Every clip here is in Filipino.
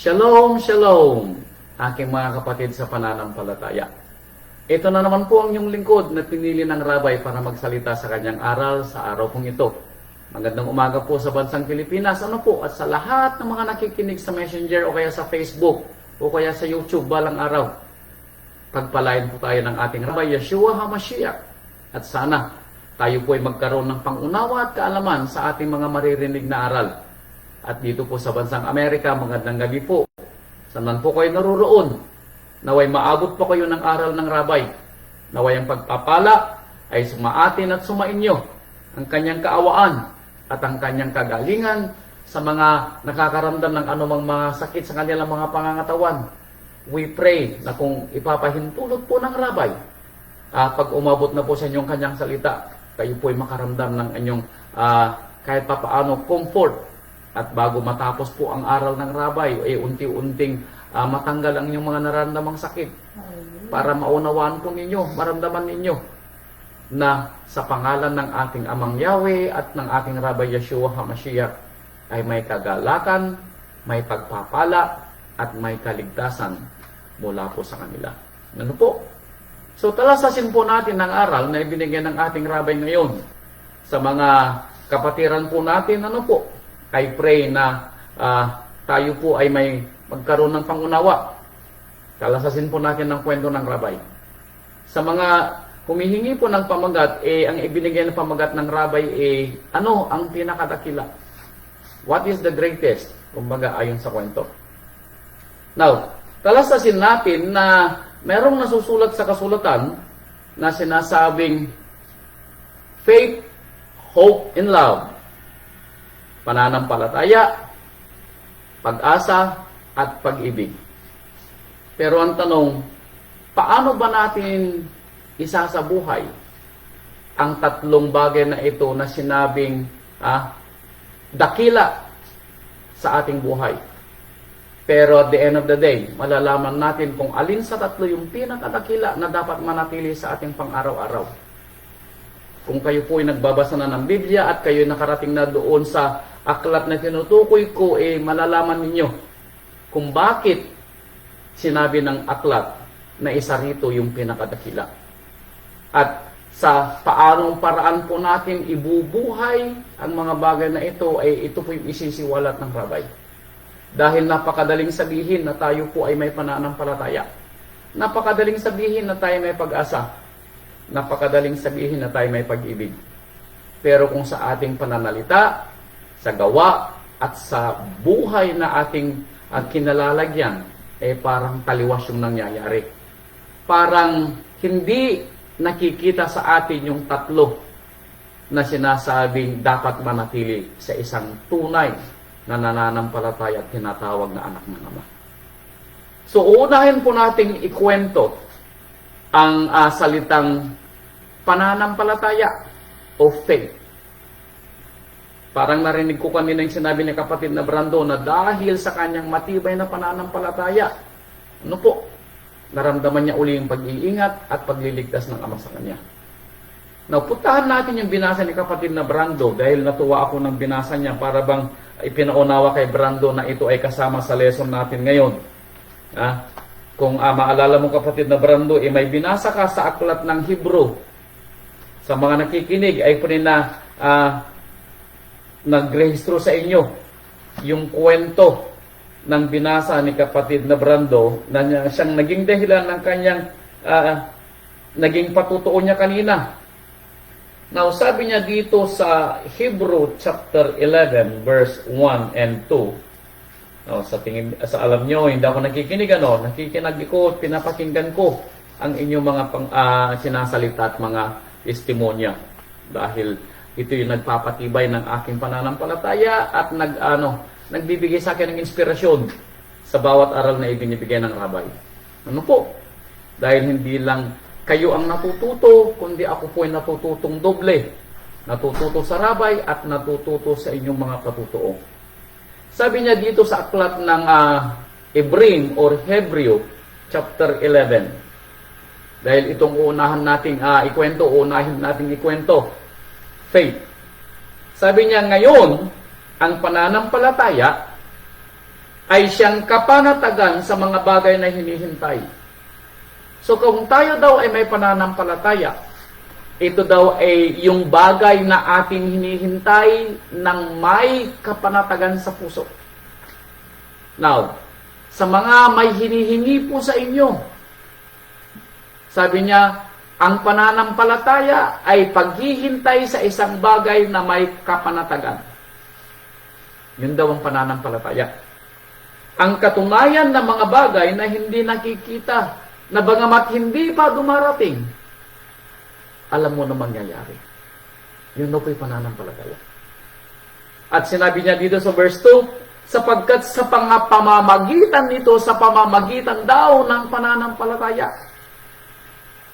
Shalom, shalom, aking mga kapatid sa pananampalataya. Ito na naman po ang inyong lingkod na pinili ng Rabay para magsalita sa kanyang aral sa araw pong ito. Magandang umaga po sa bansang Pilipinas, at sa lahat ng mga nakikinig sa Messenger o kaya sa Facebook o kaya sa YouTube balang araw. Pagpalain po tayo ng ating Rabay, Yeshua HaMashiach. At sana tayo po ay magkaroon ng pangunawa at kaalaman sa ating mga maririnig na aral. At dito po sa bansang Amerika, magandang gabi po. Saan po kayo naruroon? Naway maabot po kayo ng aral ng Rabay. Naway ang pagpapala ay sumaatin at sumainyo ang kanyang kaawaan at ang kanyang kagalingan sa mga nakakaramdam ng anumang mga sakit sa kanilang mga pangangatawan. We pray na kung ipapahintulot po ng Rabay, pag umabot na po sa inyong kanyang salita, kayo po ay makaramdam ng inyong kahit papaano comfort. At bago matapos po ang aral ng Rabay, ay unti-unting matanggal ang inyong mga nararamdamang sakit para maunawaan po ninyo, maramdaman ninyo na sa pangalan ng ating Amang Yahweh at ng ating Rabay Yeshua HaMashiach ay may kagalakan, may pagpapala, at may kaligtasan mula po sa kanila. Ano po? So talasasin po natin ang aral na ibinigyan ng ating Rabay ngayon sa mga kapatiran po natin. Ano po? I pray na tayo po ay may magkaroon ng pangunawa. Talasasin po natin ang kwento ng Rabay. Sa mga humihingi po ng pamagat, ang ibinigay ng pamagat ng Rabay, ano ang pinakadakila? What is the greatest? Kumbaga, ayon sa kwento. Now, talasasin natin na merong nasusulat sa kasulatan na sinasabing faith, hope, and love. Pananampalataya, pag-asa, at pag-ibig. Pero ang tanong, paano ba natin isasabuhay ang tatlong bagay na ito na sinabing dakila sa ating buhay? Pero at the end of the day, malalaman natin kung alin sa tatlo yung pinakadakila na dapat manatili sa ating pang-araw-araw. Kung kayo po ay nagbabasa na ng Biblia at kayo nakarating na doon sa aklat na tinutukoy ko, malalaman ninyo kung bakit sinabi ng aklat na isa rito yung pinakadakila. At sa paanong paraan po natin ibubuhay ang mga bagay na ito, ito po yung isisiwalat ng Rabay. Dahil napakadaling sabihin na tayo po ay may pananampalataya. Napakadaling sabihin na tayo may pag-asa. Napakadaling sabihin na tayo may pag-ibig. Pero kung sa ating pananalita, sa gawa, at sa buhay na ating kinalalagyan, parang taliwas yung nangyayari. Parang hindi nakikita sa atin yung tatlo na sinasabing dapat manatili sa isang tunay na nananampalataya at tinatawag na anak ng Ama. So, uunahin po nating ikwento ang salitang pananampalataya o faith. Parang narinig ko kanina yung sinabi ni kapatid na Brando na dahil sa kanyang matibay na pananampalataya, naramdaman niya uli yung pag-iingat at pagliligtas ng Ama sa kanya. Now, puntahan natin yung binasa ni kapatid na Brando dahil natuwa ako ng binasa niya para bang ipinaunawa kay Brando na ito ay kasama sa lesson natin ngayon. Kung maalala mo kapatid na Brando, may binasa ka sa aklat ng Hebrew. Sa mga nakikinig ay po na nagrehistro sa inyo yung kwento ng binasa ni kapatid na Brando na siyang naging dahilan ng kanyang naging patutuo niya kanina. Now, sabi niya dito sa Hebrew chapter 11 verse 1 and 2. Now, sa alam nyo, hindi ako nakikinig, nakikinig ko, pinapakinggan ko ang inyong mga sinasalita at mga testimonya. Dahil ito yung nagpapatibay ng aking pananampalataya at nagbibigay sa akin ng inspirasyon sa bawat aral na ibinibigay ng Rabay. Ano po? Dahil hindi lang kayo ang natututo, kundi ako po ay natututong doble. Natututo sa Rabay at natututo sa inyong mga katutuo. Sabi niya dito sa aklat ng Hebrew or Hebreo chapter 11. Dahil itong unahin nating ikwento, faith. Sabi niya ngayon, ang pananampalataya ay siyang kapanatagan sa mga bagay na hinihintay. So kung tayo daw ay may pananampalataya, ito daw ay yung bagay na ating hinihintay ng may kapanatagan sa puso. Now, sa mga may hinihingi po sa inyo, sabi niya, ang pananampalataya ay paghihintay sa isang bagay na may kapanatagan. Yun daw ang pananampalataya. Ang katunayan ng mga bagay na hindi nakikita, na bagamat hindi pa dumarating, alam mo na mangyayari. Yun daw po'y pananampalataya. At sinabi niya dito sa verse 2, sapagkat sa pamamagitan nito, sa pamamagitan daw ng pananampalataya,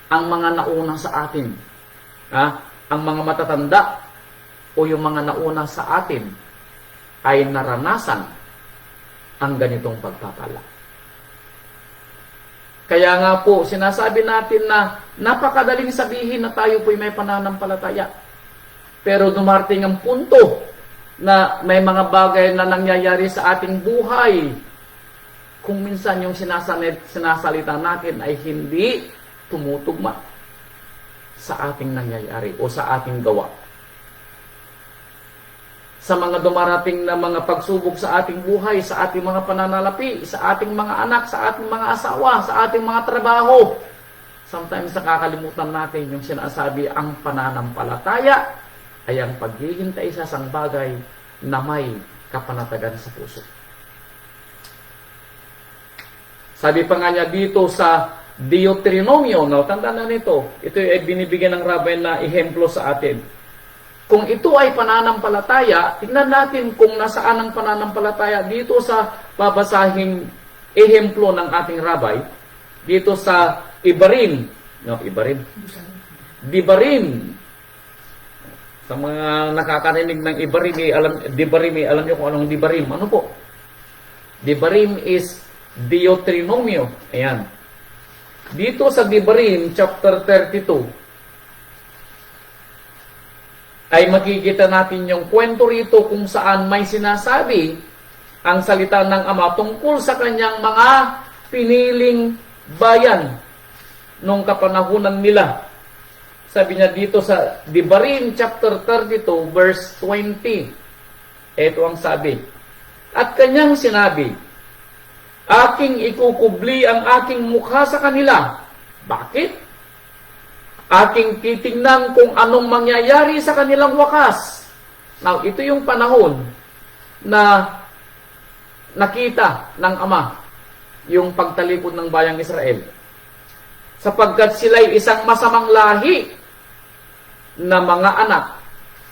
ang mga nauna sa atin, ang mga matatanda, o yung mga nauna sa atin, ay naranasan ang ganitong pagpapala. Kaya nga po, sinasabi natin na napakadaling sabihin na tayo po'y may pananampalataya. Pero dumarting ang punto na may mga bagay na nangyayari sa ating buhay. Kung minsan yung sinasalita natin ay hindi tumutugma sa ating nangyayari o sa ating gawa. Sa mga dumarating na mga pagsubok sa ating buhay, sa ating mga pananalapi, sa ating mga anak, sa ating mga asawa, sa ating mga trabaho. Sometimes nakakalimutan natin yung sinasabi, ang pananampalataya ay ang paghihintay sa isang bagay na may kapanatagan sa puso. Sabi pa nga niya dito sa Deuteronomio, tandaan na nito, ito ay binibigyan ng rabbi na ehemplo sa atin. Kung ito ay pananampalataya, tingnan natin kung nasaan ang pananampalataya dito sa babasahing ehemplo ng ating rabbi, dito sa Ibarim. Dibarim. Sa mga nakakarinig ng Ibarim, alam niyo kung anong Dibarim. Ano po? Dibarim is Deuteronomio. Ayan. Dito sa Dibarim, chapter 32, ay makikita natin yung kwento rito kung saan may sinasabi ang salita ng Ama tungkol sa kanyang mga piniling bayan nung kapanahunan nila. Sabi niya dito sa Devarim chapter 32 verse 20. Ito ang sabi. At kanyang sinabi, aking ikukubli ang aking mukha sa kanila. Bakit? Aking titingnan kung anong mangyayari sa kanilang wakas. Now, ito yung panahon na nakita ng Ama yung pagtalikod ng bayang Israel. Sapagkat sila'y isang masamang lahi na mga anak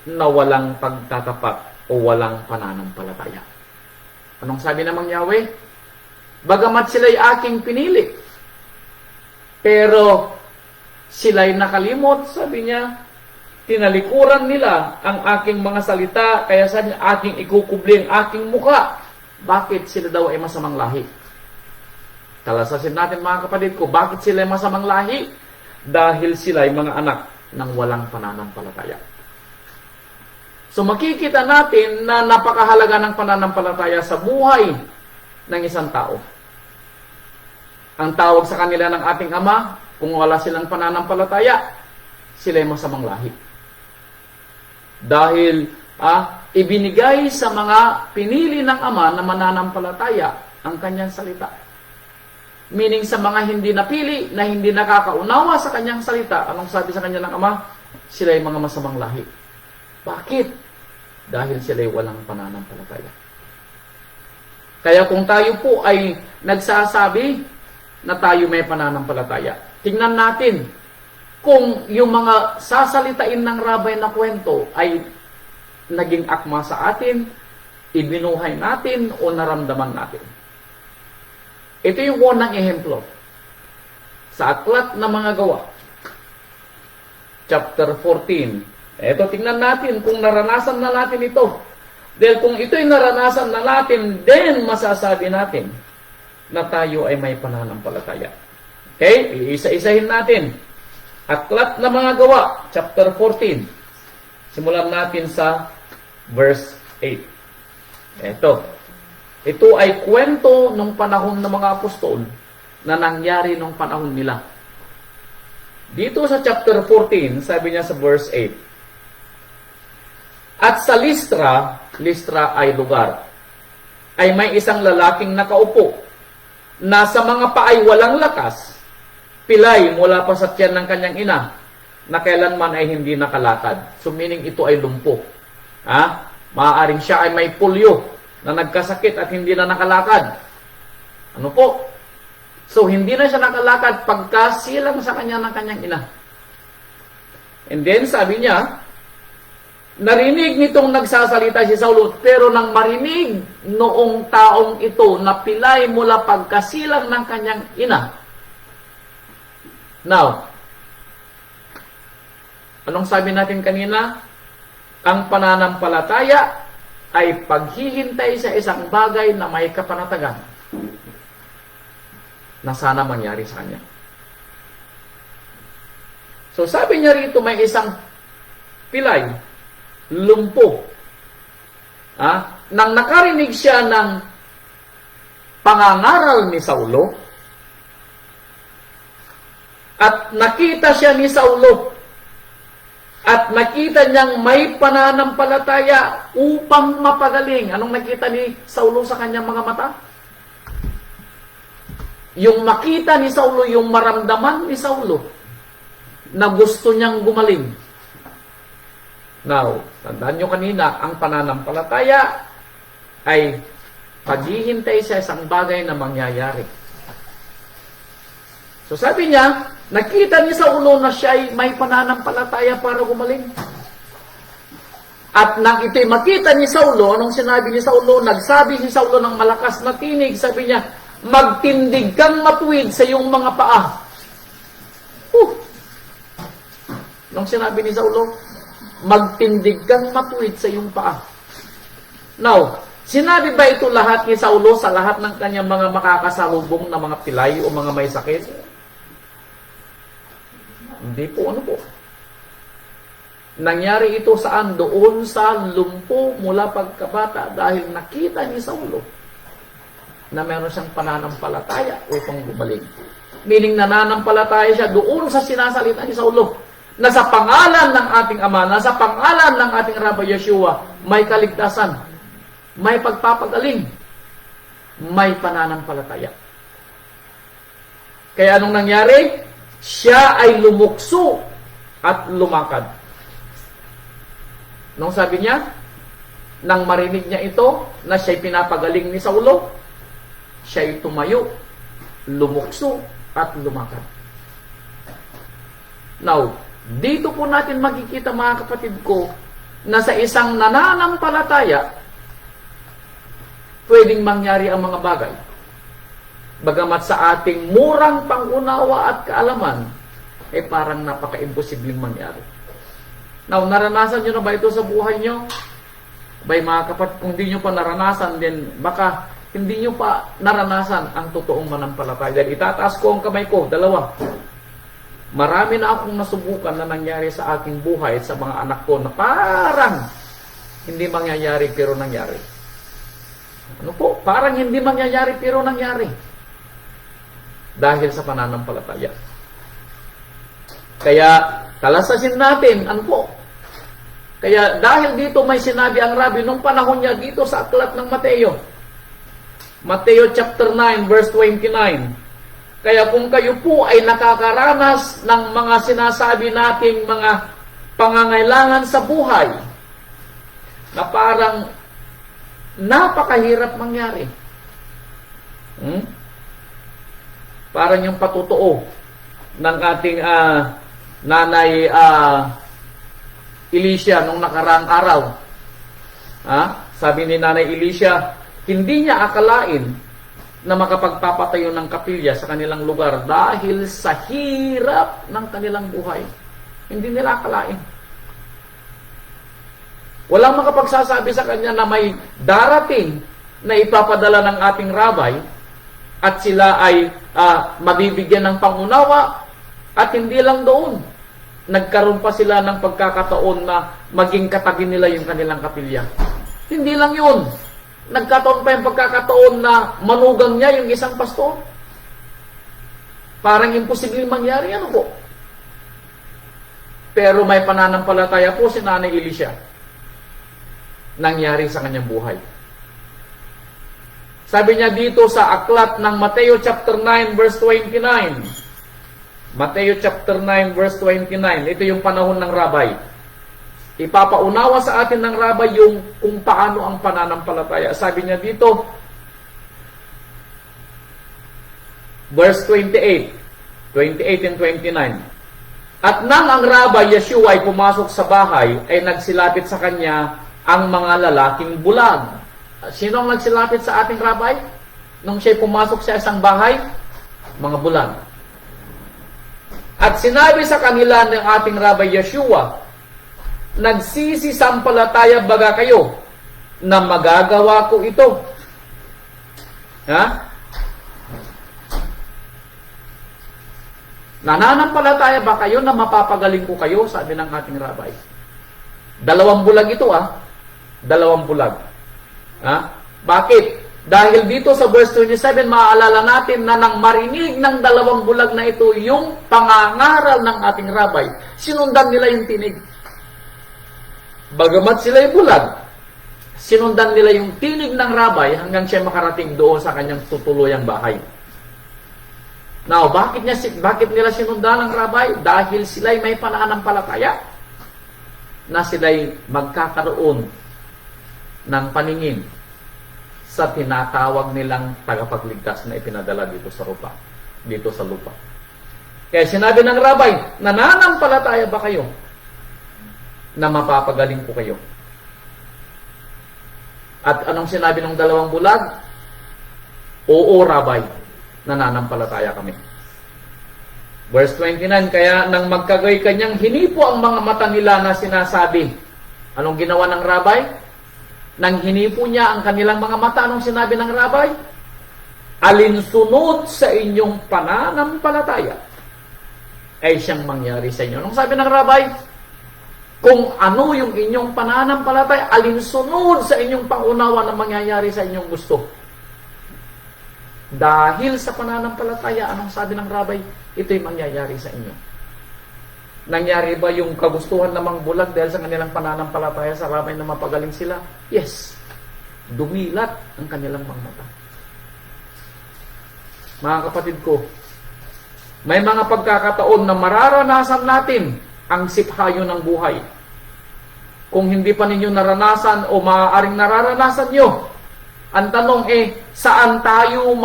na walang pagtatapat o walang pananampalataya. Anong sabi namang Yahweh? Bagamat sila'y aking pinili, pero sila'y nakalimot, sabi niya, tinalikuran nila ang aking mga salita, kaya sabi niya, aking ikukubli ang aking muka. Bakit sila daw ay masamang lahi? Talasasin natin mga kapatid ko, bakit sila ay masamang lahi? Dahil sila ay mga anak ng walang pananampalataya. So makikita natin na napakahalaga ng pananampalataya sa buhay ng isang tao. Ang tawag sa kanila ng ating Ama, kung wala silang pananampalataya, sila ay masamang lahi. Dahil ibinigay sa mga pinili ng Ama na mananampalataya ang kanyang salita. Meaning sa mga hindi napili, na hindi nakakaunawa sa kanyang salita, anong sabi sa kanya ng Ama? Sila ay mga masamang lahi. Bakit? Dahil sila ay walang pananampalataya. Kaya kung tayo po ay nagsasabi na tayo may pananampalataya, tingnan natin kung yung mga sasalitain ng rabbi na kwento ay naging akma sa atin, ibinuhay natin o naramdaman natin. Ito yung unang ehemplo. Sa Aklat ng Mga Gawa, chapter 14. Ito, tingnan natin kung naranasan na natin ito. Dahil kung ito'y naranasan na natin, then masasabi natin na tayo ay may pananampalataya. Okay? Iisa-isahin natin. Aklat ng Mga Gawa, chapter 14. Simulan natin sa verse 8. Ito. Ito ay kwento ng panahon ng mga apostol na nangyari nung panahon nila. Dito sa chapter 14, sabi niya sa verse 8, at sa Listra, Listra ay lugar, ay may isang lalaking nakaupo, na sa mga paay walang lakas, pilay mula pa sa tiyan ng kanyang ina, na kailanman ay hindi nakalakad. So meaning ito ay lumpo. Maaaring siya ay may polio, na nagkasakit at hindi na nakalakad. Ano po? So, hindi na siya nakalakad pagkasilang sa kanya ng kanyang ina. And then, sabi niya, narinig nitong nagsasalita si Saulo, pero nang marinig noong taong ito na pilay mula pagkasilang ng kanyang ina. Now, anong sabi natin kanina? Ang pananampalataya ay paghihintay sa isang bagay na may kapanatagan na sana mangyari sa kanya. So sabi niya rito, may isang pilay, lumpo. Nang nakarinig siya ng pangangaral ni Saulo, at nakita siya ni Saulo, at nakita niyang may pananampalataya upang mapagaling. Anong nakita ni Saulo sa kanyang mga mata? Yung makita ni Saulo, yung maramdaman ni Saulo, na gusto niyang gumaling. Now, tandaan nyo kanina, ang pananampalataya ay paghihintay sa isang bagay na mangyayari. So sabi niya, nakita ni Saulo na siya ay may pananampalataya para gumaling. At nang ito'y makita ni Saulo, anong sinabi ni Saulo? Nagsabi si Saulo ng malakas na tinig, sabi niya, magtindig kang matuwid sa iyong mga paa. Anong sinabi ni Saulo? Magtindig kang matuwid sa iyong paa. Now, sinabi ba ito lahat ni Saulo sa lahat ng kanyang mga makakasalubong na mga pilay o mga may sakit? Hindi po, ano po? Nangyari ito saan? Doon sa lumpo mula pagkabata dahil nakita ni Saulo na meron siyang pananampalataya upang gumaling. Meaning nananampalataya siya doon sa sinasalita ni Saulo na sa pangalan ng ating Ama, na sa pangalan ng ating Rabbi Yeshua, may kaligtasan, may pagpapagaling, may pananampalataya. Kaya anong nangyari? Siya ay lumukso at lumakad. Nung sabi niya, nang marinig niya ito, na siya'y pinapagaling ni Saulo, siya'y tumayo, lumukso at lumakad. Now, dito po natin makikita mga kapatid ko, na sa isang nananampalataya, pwedeng mangyari ang mga bagay. Bagamat sa ating murang pangunawa at kaalaman, parang napaka-imposibleng mangyari. Now, naranasan nyo na ba ito sa buhay nyo? Bay mga kapatid, kung hindi nyo pa naranasan, then baka hindi nyo pa naranasan ang totoong manampalataya. Dahil itataas ko ang kamay ko, dalawa. Marami na akong nasubukan na nangyari sa aking buhay at sa mga anak ko na parang hindi mangyayari pero nangyari. Ano po? Parang hindi mangyayari pero nangyari. Dahil sa pananampalataya. Kaya, talasasin natin, ano po? Kaya, dahil dito may sinabi ang Rabbi nung panahon niya dito sa aklat ng Mateo. Mateo chapter 9, verse 29. Kaya kung kayo po ay nakakaranas ng mga sinasabi nating mga pangangailangan sa buhay, na parang napakahirap mangyari. Parang yung patutuo ng ating nanay Elisha nung nakaraang araw. Sabi ni Nanay Elisha, hindi niya akalain na makapagpapatayo ng kapilya sa kanilang lugar dahil sa hirap ng kanilang buhay. Hindi nila akalain. Walang makapagsasabi sa kanya na may darating na ipapadala ng ating rabbi at sila ay mabibigyan ng pangunawa at hindi lang doon. Nagkaroon pa sila ng pagkakataon na maging katabi nila yung kanilang kapilya. Hindi lang yun. nagkataon pa yung pagkakataon na manugang niya yung isang pastor. Parang imposibleng mangyari, ano po? Pero may pananampalataya po si Nanay Elisha. Nangyari sa kanyang buhay. Sabi niya dito sa aklat ng Mateo chapter 9 verse 29. Mateo chapter 9 verse 29. Ito yung panahon ng rabay. Ipapaunawa sa atin ng rabay yung kung paano ang pananampalataya. Sabi niya dito, verse 28 and 29. At nang ang rabay Yeshua ay pumasok sa bahay, ay nagsilapit sa kanya ang mga lalaking bulag. Sino ang nagsilapit sa ating rabay? Nung siya'y pumasok sa isang bahay? Mga bulag. At sinabi sa kanila ng ating rabay Yeshua, nagsisisampalataya baga kayo na magagawa ko ito? Ha? Nananampalataya ba kayo na mapapagaling ko kayo? Sabi ng ating rabay. 2 bulag ito, 2 bulag. Ha? Bakit? Dahil dito sa verse 27, maaalala natin na nang marinig ng 2 bulag na ito yung pangangaral ng ating rabay, sinundan nila yung tinig. Bagamat sila yung bulag, sinundan nila yung tinig ng rabay hanggang siya makarating doon sa kanyang tutuluyang bahay. Now, bakit nila sinundan ng rabay? Dahil sila'y may pananampalataya na sila'y magkakaroon ng paningin sa tinatawag nilang tagapagligtas na ipinadala dito sa lupa. Kaya sinabi ng rabay, nananampalataya ba kayo na mapapagaling ko kayo? At anong sinabi ng 2 bulag? Oo, rabay, nananampalataya kami. Verse 29, kaya nang magkagay kanyang hinipo ang mga mata nila na sinasabi. Anong ginawa ng rabay? Nang hinipo niya ang kanilang mga mata, anong sinabi ng rabay? Alinsunod sa inyong pananampalataya ay siyang mangyari sa inyo. Anong sabi ng rabay? Kung ano yung inyong pananampalataya, alinsunod sa inyong pangunawa na mangyayari sa inyong gusto. Dahil sa pananampalataya, anong sabi ng rabay? Ito'y mangyayari sa inyo. Nangyari ba yung kagustuhan ng mga bulag dahil sa kanilang pananampalataya sa rabay na mapagaling sila? Yes. Dumilat ang kanilang mga mata. Mga kapatid ko, may mga pagkakataon na mararanasan natin ang siphayo ng buhay. Kung hindi pa ninyo naranasan o maaaring nararanasan nyo, ang tanong saan tayo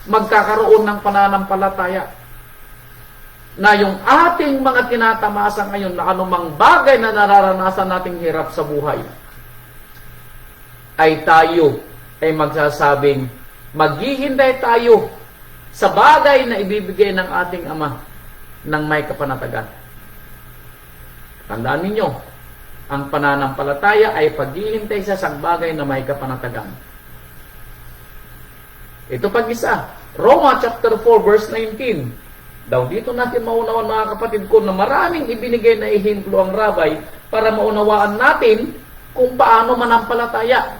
magkakaroon ng pananampalataya? Na yung ating mga tinatamasa ngayon na anumang bagay na nararanasan nating hirap sa buhay, ay tayo ay magsasabing, maghihintay tayo sa bagay na ibibigay ng ating Ama ng may kapanatagan. Tandaan ninyo, ang pananampalataya ay paghihintay sa isang bagay na may kapanatagan. Ito pag-isa, Roma chapter 4 verse 19. Daw dito natin maunawan, mga kapatid ko, na maraming ibinigay na ehemplo ang rabay para maunawaan natin kung paano manampalataya.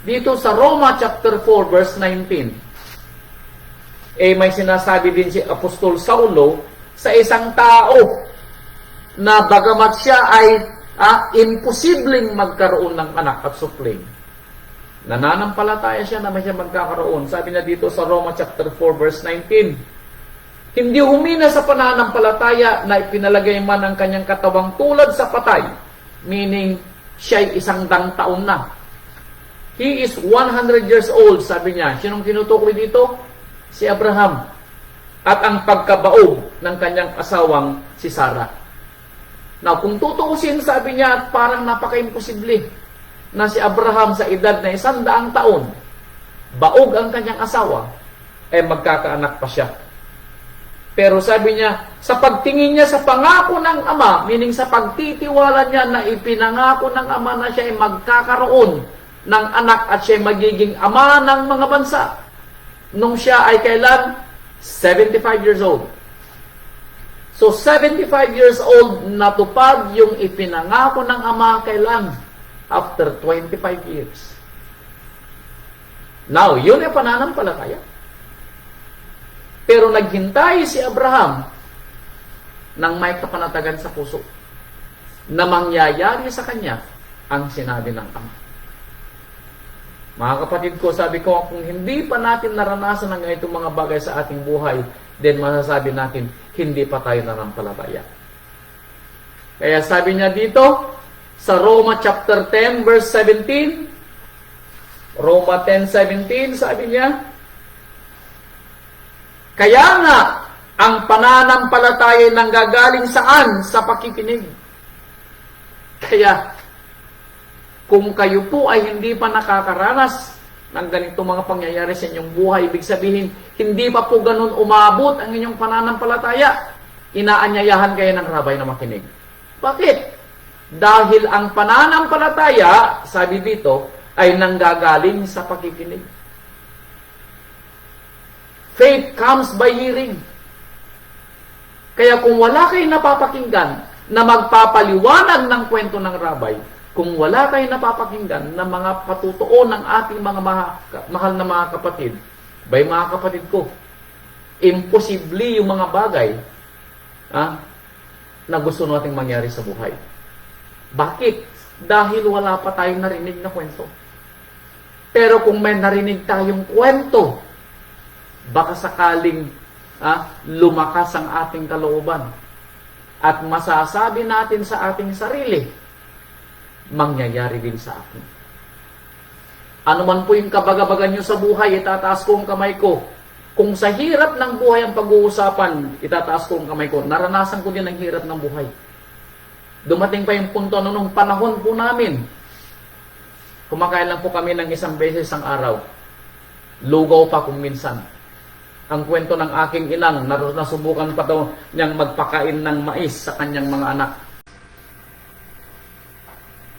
Dito sa Roma chapter 4 verse 19, may sinasabi din si Apostol Saulo sa isang tao na bagamat siya ay imposibleng magkaroon ng anak at supling, nananampalataya siya na may siya magkakaroon. Sabi niya dito sa Roma chapter 4 verse 19, hindi humina sa pananampalataya na ipinalagay man ang kanyang katawang tulad sa patay, meaning siya'y 100 taon na. He is 100 years old, sabi niya. Sinong tinutukoy dito? Si Abraham. At ang pagkabaog ng kanyang asawang si Sarah. Now, kung tutuusin, sabi niya, parang napaka-imposible na si Abraham sa edad na 100 taon, baog ang kanyang asawa, magkakaanak pa siya. Pero sabi niya, sa pagtingin niya sa pangako ng Ama, meaning sa pagtitiwala niya na ipinangako ng Ama na siya ay magkakaroon ng anak at siya ay magiging ama ng mga bansa, nung siya ay kailan? 75 years old. So 75 years old, natupad yung ipinangako ng Ama kailan? after 25 years. Now, yun ay pananampalataya. Pero naghintay si Abraham ng may kapanatagan sa puso na mangyayari sa kanya ang sinabi ng Ama. Mga kapatid ko, sabi ko, kung hindi pa natin naranasan ang itong mga bagay sa ating buhay, then masasabi natin, hindi pa tayo nanampalataya. Kaya sabi niya dito, sa Roma chapter 10, verse 17, Roma 10:17, sabi niya, kaya nga, ang pananampalataya ay nanggagaling saan? Sa pakikinig. Kaya, kung kayo po ay hindi pa nakakaranas ng ganitong mga pangyayari sa inyong buhay, ibig sabihin, hindi pa po ganun umabot ang inyong pananampalataya, inaanyayahan kayo ng rabay na makinig. Bakit? Dahil ang pananampalataya, sabi dito, ay nanggagaling sa pakikinig. Faith comes by hearing. Kaya kung wala kayo napapakinggan na magpapaliwanag ng kwento ng rabay, kung wala kayo napapakinggan na mga patutuon ng ating mga mahal na mga kapatid, bay mga kapatid ko, imposible yung mga bagay na gusto nating mangyari sa buhay. Bakit? Dahil wala pa tayong narinig na kwento. Pero kung may narinig tayong kwento, baka sakaling lumakas ang ating kalooban at masasabi natin sa ating sarili, mangyayari din sa akin. Ano man po yung kabagabagan nyo sa buhay, itataas ko ang kamay ko. Kung sa hirap ng buhay ang pag-uusapan, itataas ko ang kamay ko. Naranasan ko din ang hirap ng buhay. Dumating pa yung punto nung panahon po namin. Kumakain lang po kami ng isang beses ang araw. Lugaw pa kung minsan. Ang kwento ng aking inang, nasubukan pa daw niyang magpakain ng mais sa kanyang mga anak.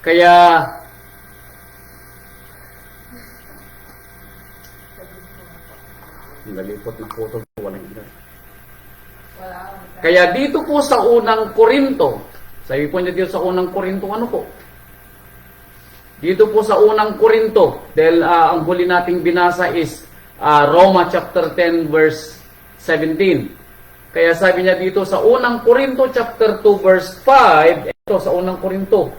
Kaya, nalipot na photo, walang ina. Kaya dito po sa unang Korinto, sabi po niya dito sa unang Korinto, ano po? Dito po sa unang Korinto, dahil ang huli nating binasa is Roma chapter 10 verse 17. Kaya sabi niya dito sa unang Korinto chapter 2 verse 5, ito sa unang Korinto,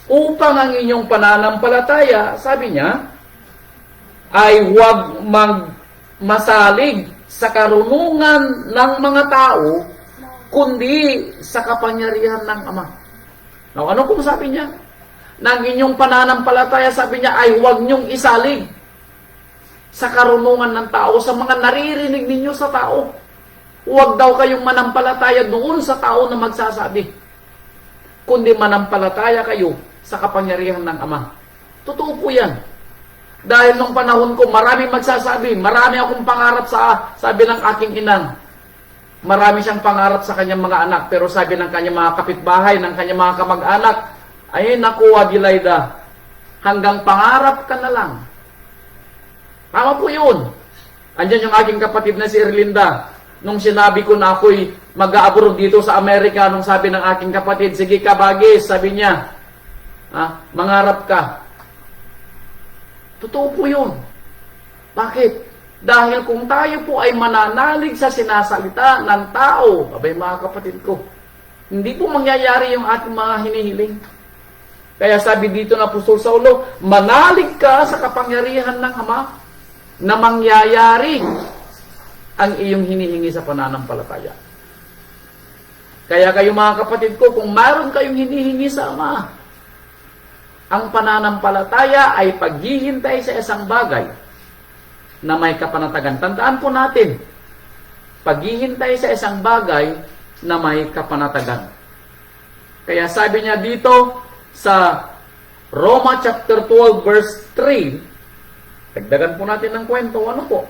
upang ang inyong pananampalataya, sabi niya, ay huwag masalig sa karunungan ng mga tao, kundi sa kapangyarihan ng Ama. Now, ano kung sabi niya? Ng inyong pananampalataya, sabi niya, ay huwag niyong isalig sa karunungan ng tao, sa mga naririnig ninyo sa tao. Huwag daw kayong manampalataya doon sa tao na magsasabi, kundi manampalataya kayo sa kapangyarihan ng Ama. Totoo po yan. Dahil nung panahon ko, maraming magsasabi, marami akong pangarap sabi ng aking inang, marami siyang pangarap sa kanyang mga anak, pero sabi ng kanyang mga kapitbahay, ng kanyang mga kamag-anak, ay naku, Adelaida, hanggang pangarap ka na lang. Tama po yun. Andyan yung aking kapatid na si Erlinda. Nung sinabi ko na ako'y mag-a-abroad dito sa Amerika, nung sabi ng aking kapatid, sige ka, Bagis, sabi niya, mangarap ka. Totoo po yun. Bakit? Dahil kung tayo po ay mananalig sa sinasalita ng tao, abay mga kapatid ko, hindi po mangyayari yung ating mga hinihiling. Kaya sabi dito na Apostol Saulo, manalig ka sa kapangyarihan ng Ama na mangyayari ang iyong hinihingi sa pananampalataya. Kaya kayo mga kapatid ko, kung mayroon kayong hinihingi sa Ama, ang pananampalataya ay paghihintay sa isang bagay na may kapanatagan. Tandaan po natin, paghihintay sa isang bagay na may kapanatagan. Kaya sabi niya dito sa Roma chapter 12 verse 3, dagdagan po natin ng kwento, ano po?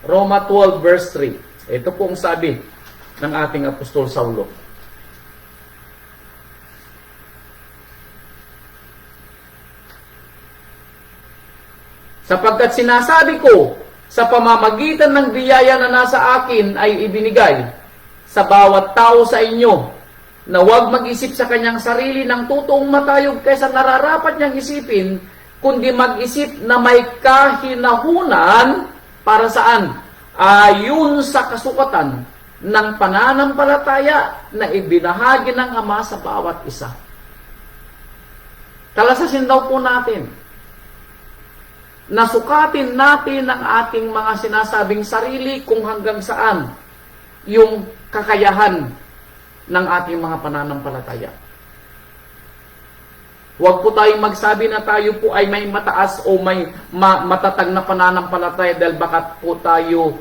Roma 12 verse 3. Ito po ang sabi ng ating Apostol Saulo. Sapagkat sinasabi ko, sa pamamagitan ng biyaya na nasa akin ay ibinigay sa bawat tao sa inyo, na huwag mag-isip sa kanyang sarili ng totoong matayog kaysa nararapat niyang isipin, kundi mag-isip na may kahinahunan para saan? Ayon sa kasukatan ng pananampalataya na ibinahagi ng Ama sa bawat isa. Talasasin daw po natin. Nasukatin natin ang ating mga sinasabing sarili kung hanggang saan yung kakayahan ng ating mga pananampalataya. Huwag po tayong magsabi na tayo po ay may mataas o may matatag na pananampalataya dahil baka po tayo,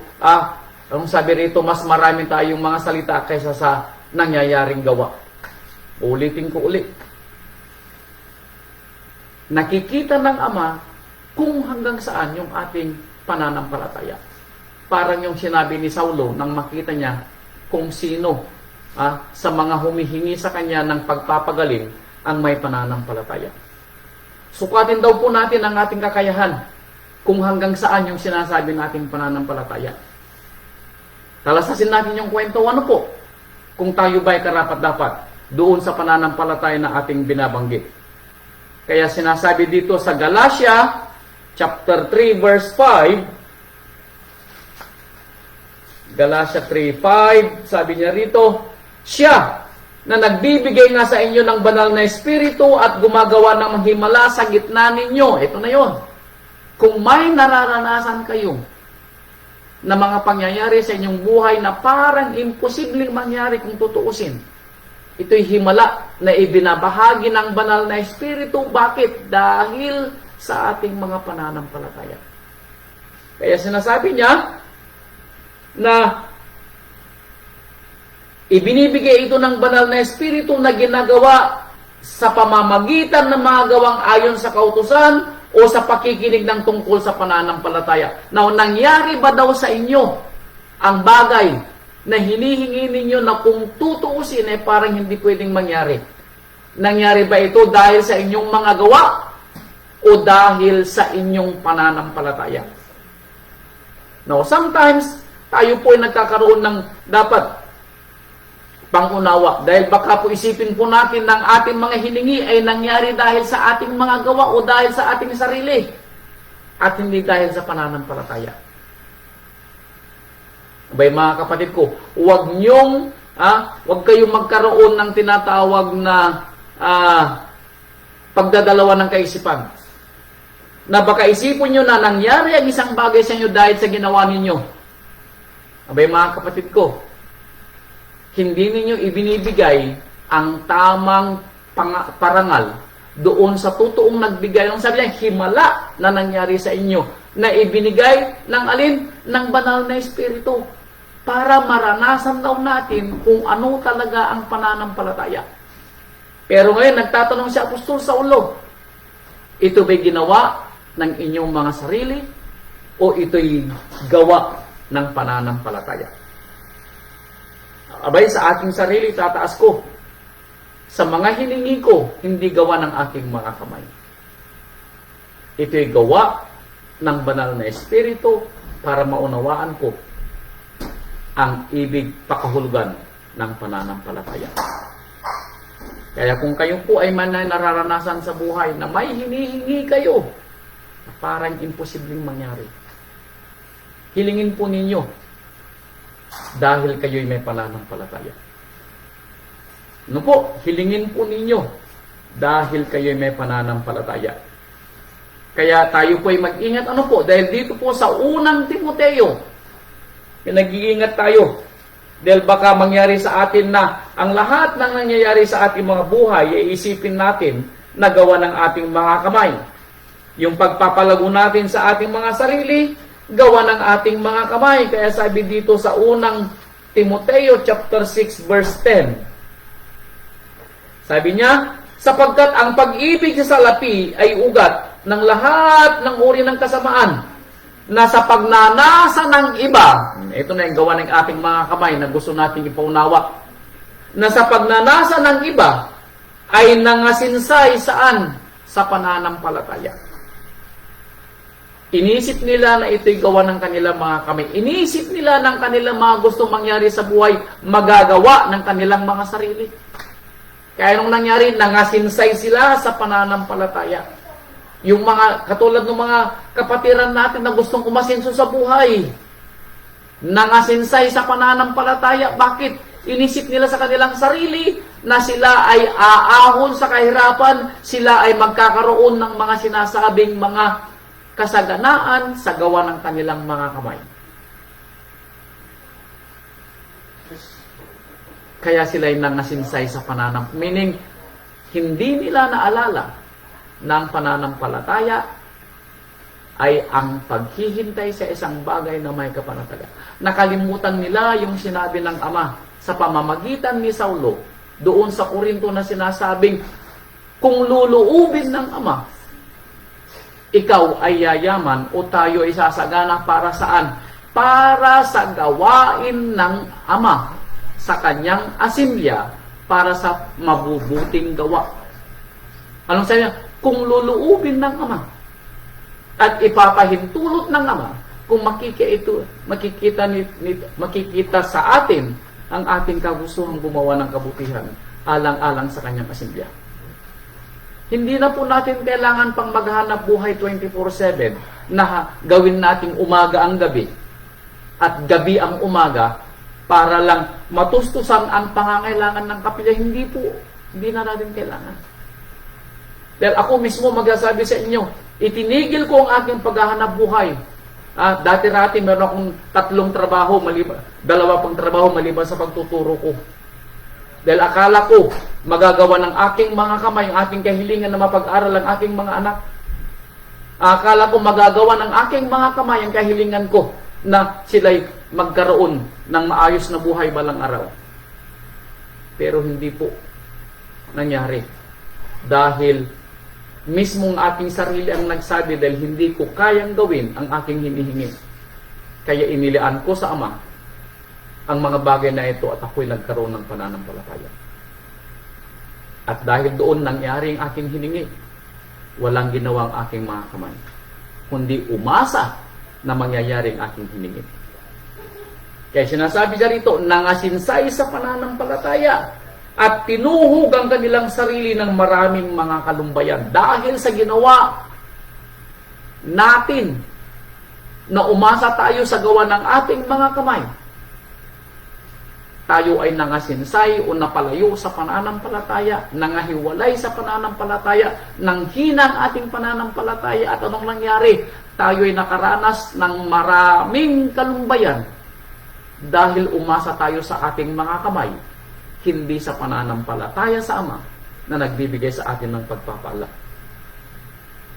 anong sabi rito, mas marami tayong mga salita kaysa sa nangyayaring gawa. Ulitin ko ulit. Nakikita ng Ama kung hanggang saan yung ating pananampalataya. Parang yung sinabi ni Saulo nang makita niya kung sino sa mga humihingi sa kanya ng pagpapagaling ang may pananampalataya. Sukatin daw po natin ang ating kakayahan kung hanggang saan yung sinasabi nating pananampalataya. Talasasin natin yung kwento, ano po? Kung tayo ba'y karapat-dapat doon sa pananampalataya na ating binabanggit. Kaya sinasabi dito sa Galatia, chapter 3, verse 5, Galatia 3:5, sabi niya rito, siya na nagbibigay nga sa inyo ng banal na espiritu at gumagawa ng himala sa gitna ninyo. Ito na yon. Kung may nararanasan kayo na mga pangyayari sa inyong buhay na parang imposibleng mangyari kung tutuusin, ito'y himala na ibinabahagi ng banal na espiritu. Bakit? Dahil sa ating mga pananampalataya. Kaya sinasabi niya na ibinibigay ito ng banal na espiritu na ginagawa sa pamamagitan ng mga gawang ayon sa kautusan o sa pakikinig ng tungkol sa pananampalataya. Now, nangyari ba daw sa inyo ang bagay na hinihingi ninyo na kung tutuusin ay parang hindi pwedeng mangyari? Nangyari ba ito dahil sa inyong mga gawa o dahil sa inyong pananampalataya? Now, sometimes tayo po ay nagkakaroon ng dapat pangunawa. Dahil baka po isipin po natin ng ating mga hiningi ay nangyari dahil sa ating mga gawa o dahil sa ating sarili. At hindi dahil sa pananampalataya. Abay mga kapatid ko, huwag kayong magkaroon ng tinatawag na pagdadalawa ng kaisipan. Na baka isipin nyo na nangyari ang isang bagay sa inyo dahil sa ginawa ninyo. Abay mga kapatid ko, hindi ninyo ibinibigay ang tamang parangal doon sa totoong nagbigay. Ang sabi niya, himala na nangyari sa inyo, na ibinigay ng alin? Ng banal na espiritu. Para maranasan daw natin kung ano talaga ang pananampalataya. Pero ngayon, nagtatanong si Apostol Saulo, ito ba'y ginawa ng inyong mga sarili o ito'y gawa ng pananampalataya? Abay, sa aking sarili, tataas ko. Sa mga hiningi ko, hindi gawa ng aking mga kamay. Ito'y gawa ng banal na espiritu para maunawaan ko ang ibig pakahulugan ng pananampalataya. Kaya kung kayo po ay nararanasan sa buhay na may hinihingi kayo na parang imposibleng mangyari, hilingin po ninyo dahil kayo'y may pananampalataya. Ano po? Hilingin po ninyo dahil kayo'y may pananampalataya. Kaya tayo po ay mag-ingat. Ano po? Dahil dito po sa unang Timoteo, pinag-iingat tayo. Dahil baka mangyari sa atin na ang lahat ng nangyayari sa ating mga buhay ay isipin natin na gawa ng ating mga kamay. Yung pagpapalago natin sa ating mga sarili, gawa ng ating mga kamay. Kaya sabi dito sa unang Timoteo chapter 6 verse 10. Sabi niya, sapagkat ang pag-ibig sa salapi ay ugat ng lahat ng uri ng kasamaan, na sa pagnanasa ng iba, ito na yung gawa ng ating mga kamay na gusto nating ipaunawa, na sa pagnanasa ng iba ay nangasinsay saan? Sa pananampalataya. Inisip nila na ito'y gawa ng kanilang mga kamay. Inisip nila ng kanilang mga gustong mangyari sa buhay, magagawa ng kanilang mga sarili. Kaya nung nangyari, nangasinsay sila sa pananampalataya. Yung mga, katulad ng mga kapatiran natin na gustong umasenso sa buhay, nangasinsay sa pananampalataya. Bakit? Inisip nila sa kanilang sarili na sila ay aahon sa kahirapan, sila ay magkakaroon ng mga sinasabing mga kasaganaan sa gawa ng kanilang mga kamay. Kaya sila ay nangasinsay sa pananampalataya. Meaning, hindi nila naalala na ang pananampalataya ay ang paghihintay sa isang bagay na may kapanatagan. Nakalimutan nila yung sinabi ng Ama sa pamamagitan ni Saulo doon sa Korinto na sinasabing, kung luluubin ng Ama, ikaw ay yayaman o tayo ay sasagana para saan? Para sa gawain ng Ama sa kanyang asimilya, para sa mabubuting gawa. Anong sabi niya? Kung luluubin ng Ama at ipapahintulot ng Ama, kung makikita sa atin ang ating kagustuhang gumawa ng kabutihan alang-alang sa kanyang asimilya. Hindi na po natin kailangan pang maghanap buhay 24/7 na gawin nating umaga ang gabi at gabi ang umaga para lang matustusan ang pangangailangan ng kapilya. Hindi po. Hindi na natin kailangan. Dahil ako mismo magsasabi sa inyo, itinigil ko ang aking paghahanap buhay. Dati-rati meron akong 3 trabaho, 2 pang trabaho maliban sa pagtuturo ko. Dahil akala ko, magagawa ng aking mga kamay, ang aking kahilingan na mapag-aral ang aking mga anak. Akala ko magagawa ng aking mga kamay ang kahilingan ko na sila'y magkaroon ng maayos na buhay balang araw. Pero hindi po nangyari. Dahil mismong ating sarili ang nagsabi, dahil hindi ko kayang gawin ang aking hinihingi. Kaya inilaan ko sa Ama ang mga bagay na ito at ako'y nagkaroon ng pananampalataya. At dahil doon nangyari ang aking hiningi, walang ginawa ang aking mga kamay, kundi umasa na mangyayari ang aking hiningi. Kaya sinasabi niya rito, nangasinsay sa pananampalataya at tinuhog ang kanilang sarili ng maraming mga kalumbayan dahil sa ginawa natin na umasa tayo sa gawa ng ating mga kamay. Tayo ay nangasinsay o napalayo sa pananampalataya, nangahiwalay sa pananampalataya, nanghina ang ating pananampalataya, at anong nangyari? Tayo ay nakaranas ng maraming kalumbayan dahil umasa tayo sa ating mga kamay, hindi sa pananampalataya sa Ama na nagbibigay sa atin ng pagpapala.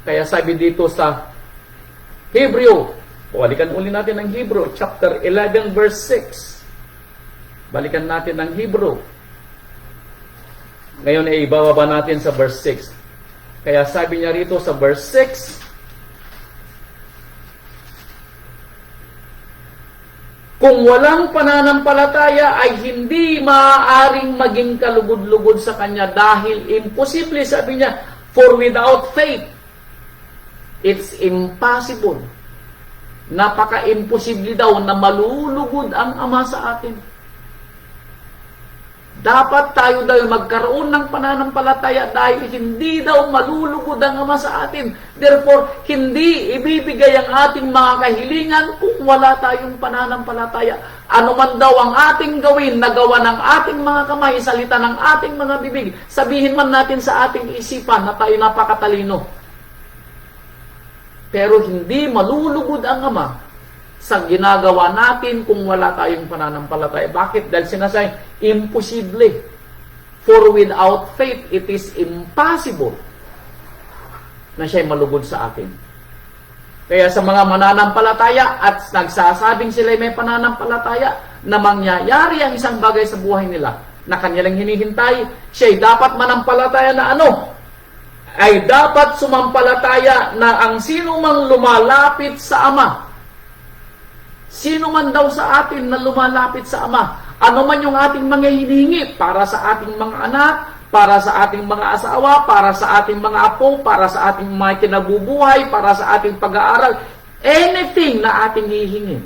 Kaya sabi dito sa Hebreo, balikan uli natin ang Hebreo, chapter 11, verse 6. Balikan natin ang Hebreo. Ngayon ay ibababa natin sa verse 6. Kaya sabi niya rito sa verse 6, kung walang pananampalataya ay hindi maaaring maging kalugod-lugod sa Kanya dahil imposible, sabi niya, for without faith, it's impossible. Napaka-imposible daw na malulugod ang Ama sa atin. Dapat tayo daw magkaroon ng pananampalataya dahil hindi daw malulugod ang Ama sa atin. Therefore, hindi ibibigay ang ating mga kahilingan kung wala tayong pananampalataya. Ano man daw ang ating gawin, nagawa ng ating mga kamay, salita ng ating mga bibig, sabihin man natin sa ating isipan na tayo napakatalino. Pero hindi malulugod ang Ama sa ginagawa natin kung wala tayong pananampalataya. Bakit? Dahil sinasabi, imposible. For without faith, it is impossible na siya'y malugod sa atin. Kaya sa mga mananampalataya at nagsasabing sila'y may pananampalataya na mangyayari ang isang bagay sa buhay nila na kanilang hinihintay, siya'y dapat manampalataya na ano? Ay dapat sumampalataya na ang sino mang lumalapit sa Ama, sino man daw sa atin na lumalapit sa Ama, ano man yung ating mga hinihingi para sa ating mga anak, para sa ating mga asawa, para sa ating mga apo, para sa ating mga kinabubuhay, para sa ating pag-aaral, anything na ating hihingi.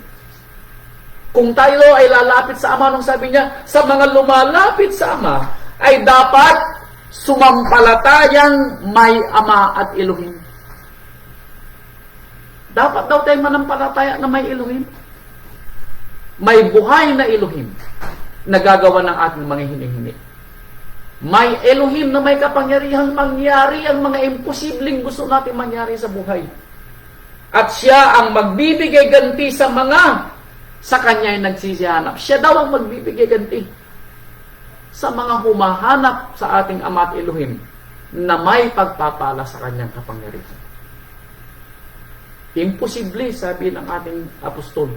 Kung tayo ay lalapit sa Ama, nung sabi niya, sa mga lumalapit sa Ama, ay dapat sumampalatayang may Ama at Elohim. Dapat daw tayong manampalataya na may Elohim. May buhay na Elohim na gagawa ng ating mga hinihingi. May Elohim na may kapangyarihang mangyari ang mga imposibleng gusto natin mangyari sa buhay. At siya ang magbibigay ganti sa mga sa kanya ay nagsisihanap. Siya daw ang magbibigay ganti sa mga humahanap sa ating Ama at Elohim na may pagpapala sa kanyang kapangyarihan. Imposible, sabi ng ating apostol,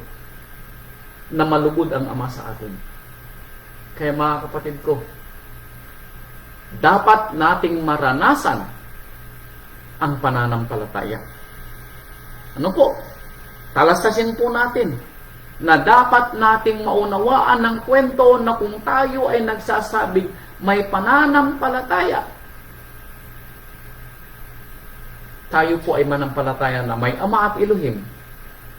na malugod ang Ama sa atin. Kaya mga kapatid ko, dapat nating maranasan ang pananampalataya. Ano po? Talastasin po natin na dapat nating maunawaan ng kwento na kung tayo ay nagsasabing may pananampalataya, tayo po ay manampalataya na may Ama at Elohim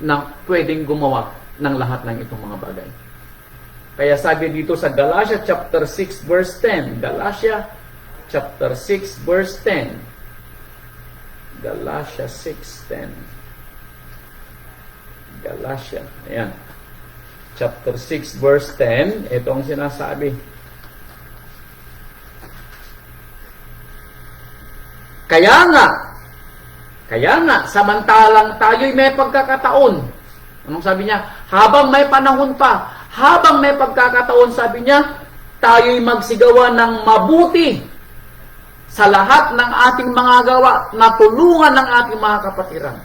na pwedeng gumawa ng lahat ng itong mga bagay. Kaya sabi dito sa Galatia chapter 6 verse 10, Galatia chapter 6 verse 10, Galatia 6:10, Galatia, ayan, chapter 6 verse 10, ito ang sinasabi. Kaya nga, samantalang tayo'y may pagkakataon. Anong sabi niya? Habang may panahon pa, habang may pagkakataon, sabi niya, tayo'y magsigawa ng mabuti sa lahat ng ating mga gawa na tulungan ng ating mga kapatiran.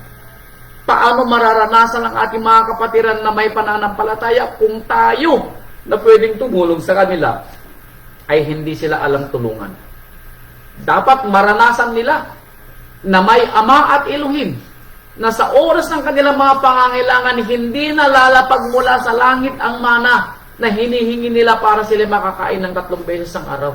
Paano mararanasan ng ating mga kapatiran na may pananampalataya kung tayo na pwedeng tumulong sa kanila ay hindi sila alam tulungan? Dapat maranasan nila na may Ama at Elohim na sa oras ng kanilang mga pangangailangan hindi nalalapag mula sa langit ang mana na hinihingi nila para sila makakain ng 3 beses ang araw.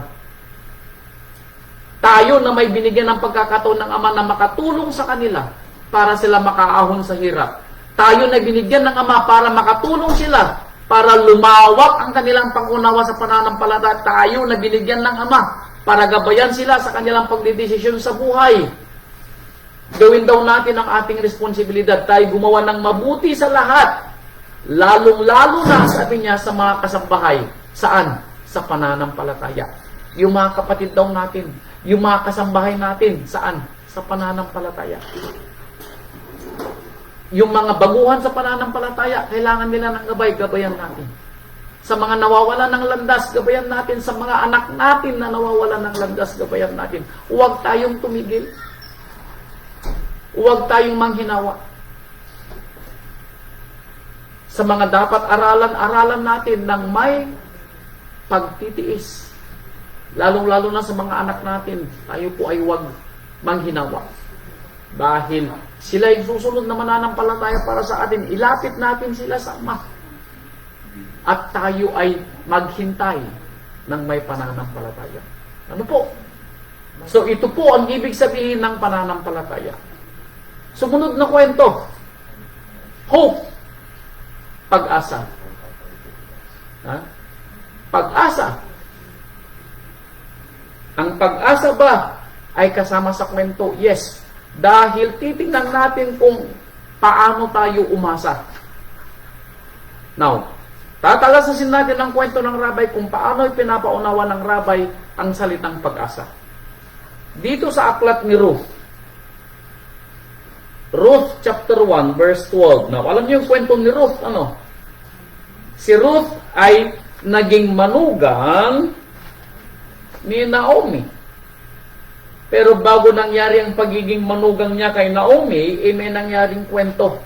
Tayo na may binigyan ng pagkakataon ng Ama na makatulong sa kanila para sila makaahon sa hirap. Tayo na binigyan ng Ama para makatulong sila para lumawak ang kanilang pangunawa sa pananampalataya. Tayo na binigyan ng Ama para gabayan sila sa kanilang pagdedesisyon sa buhay. Gawin daw natin ang ating responsibilidad. Tayo gumawa ng mabuti sa lahat. Lalong-lalo na, sabi niya, sa mga kasambahay. Saan? Sa pananampalataya. Yung mga kapatid daw natin. Yung mga kasambahay natin. Saan? Sa pananampalataya. Yung mga baguhan sa pananampalataya, kailangan nila ng gabay, gabayan natin. Sa mga nawawalan ng landas, gabayan natin. Sa mga anak natin na nawawalan ng landas, gabayan natin. Huwag tayong tumigil. Huwag tayong manghinawa. Sa mga dapat aralan natin ng may pagtitiis. Lalong-lalo na sa mga anak natin, tayo po ay huwag manghinawa. Dahil sila yung susunod na mananampalataya para sa atin, ilapit natin sila sa Ama. At tayo ay maghintay ng may pananampalataya. Ano po? So ito po ang ibig sabihin ng pananampalataya. Sumunod na kwento. Hope. Pag-asa. Ha? Pag-asa. Ang pag-asa ba ay kasama sa kwento? Yes. Dahil titingnan natin kung paano tayo umasa. Now, tatalasasin natin ang kwento ng Rabay kung paano pinapaunawa ng Rabay ang salitang pag-asa. Dito sa aklat ni Ruth. Ruth chapter 1 verse 12. Now, alam niyo yung kwento ni Ruth, ano? Si Ruth ay naging manugang ni Naomi. Pero bago nangyari ang pagiging manugang niya kay Naomi, may nangyaring kwento.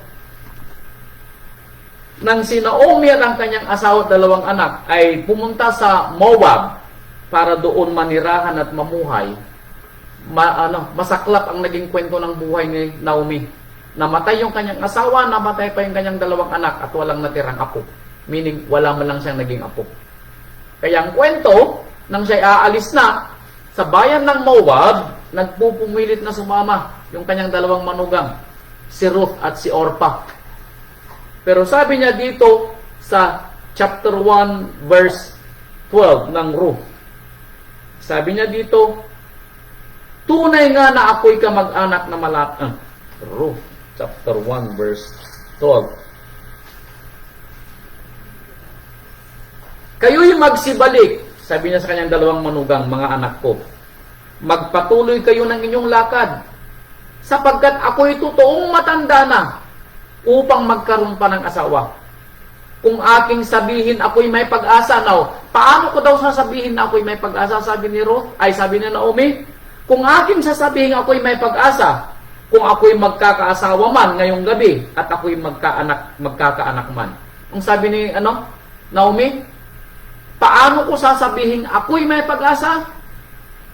Nang si Naomi at ang kanyang asawa at 2 anak ay pumunta sa Moab para doon manirahan at mamuhay, masaklap ang naging kwento ng buhay ni Naomi. Namatay yung kanyang asawa, namatay pa yung kanyang 2 anak at walang natirang apo. Meaning, wala man lang siyang naging apo. Kaya ang kwento, nang siya aalis na sa bayan ng Moab, nagpupumilit na sumama yung kanyang 2 manugang, si Ruth at si Orpah. Pero sabi niya dito sa chapter 1 verse 12 ng Ruth, sabi niya dito, Tunay nga na ako'y kamag-anak na malapit. Ruth, chapter 1, verse 12. Kayo'y magsibalik, sabi niya sa kanyang dalawang manugang, mga anak ko. Magpatuloy kayo ng inyong lakad, sapagkat ako'y totoong matanda na upang magkaroon pa ng asawa. Kung aking sabihin ako'y may pag-asa, now, paano ko daw sasabihin na ako'y may pag-asa, sabi ni Ruth, ay sabi ni Naomi, kung aking sasabihin ako'y may pag-asa, kung ako'y magkakaasawa man ngayong gabi, at ako'y magkakaanak man. Ang sabi ni, Naomi, paano ko sasabihin ako'y may pag-asa?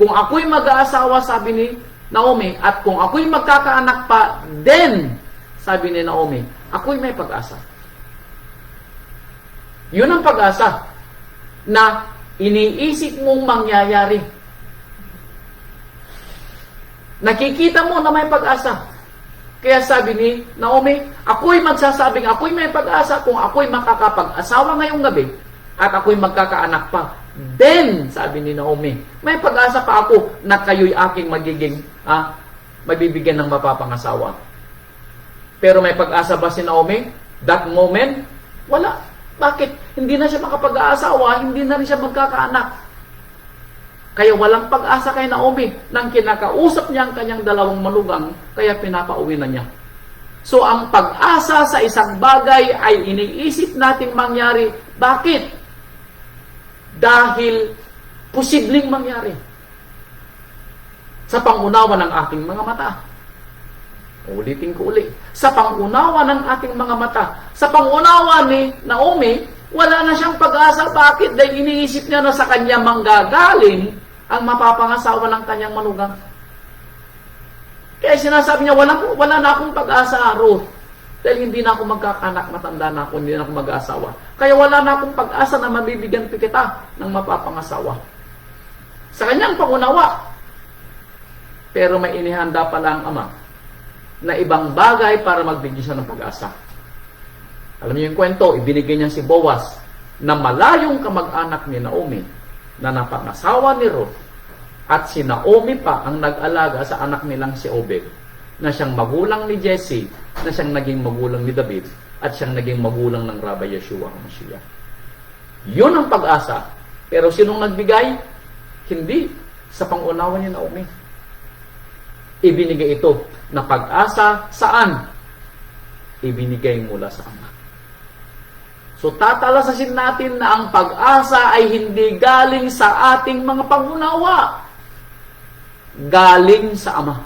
Kung ako'y mag-aasawa, sabi ni Naomi, at kung ako'y magkakaanak pa, then, sabi ni Naomi, ako'y may pag-asa. Yun ang pag-asa na iniisip mong mangyayari. Nakikita mo na may pag-asa. Kaya sabi ni Naomi, ako'y magsasabing ako'y may pag-asa kung ako'y makakapag-asawa ngayong gabi at ako'y magkakaanak pa. Then, sabi ni Naomi, may pag-asa pa ako na kayo'y aking mabibigyan ng mapapangasawa. Pero may pag-asa ba si Naomi? That moment, wala. Bakit? Hindi na siya makapag-aasawa, hindi na rin siya magkakaanak. Kaya walang pag-asa kay Naomi nang kinakausap niya ang kanyang dalawang manugang, kaya pinapauwi na niya. So, ang pag-asa sa isang bagay ay iniisip nating mangyari. Bakit? Dahil posibleng mangyari sa pangunawa ng ating mga mata. Ulitin ko uli. Sa pangunawa ng ating mga mata. Sa pangunawa ni Naomi, wala na siyang pag-asa. Bakit? Dahil iniisip niya na sa kanya manggagaling ang mapapangasawa ng kanyang manugang. Kaya sinasabi niya, wala na akong pag-asa, Ruth. Dahil hindi na ako magkakanak, matanda na ako, hindi na ako mag-asawa. Kaya wala na akong pag-asa na mabibigyan kita ng mapapangasawa. Sa kanyang pangunawa. Pero may inihanda pala ang ama na ibang bagay para magbigyan siya ng pag-asa. Alam niyo yung kwento, ibinigay niya si Boaz na malayong kamag-anak ni Naomi na napangasawa ni Ruth at si Naomi pa ang nag-alaga sa anak nilang si Obed na siyang magulang ni Jesse, na siyang naging magulang ni David at siyang naging magulang ng Rabbi Yeshua HaMashiach. Yun ang pag-asa. Pero sinong nagbigay? Hindi. Sa pangunawa ni Naomi. Ibinigay ito na pag-asa saan? Ibinigay mula sa Ama. So tatalasasin natin na ang pag-asa ay hindi galing sa ating mga pangunawa. Galing sa Ama.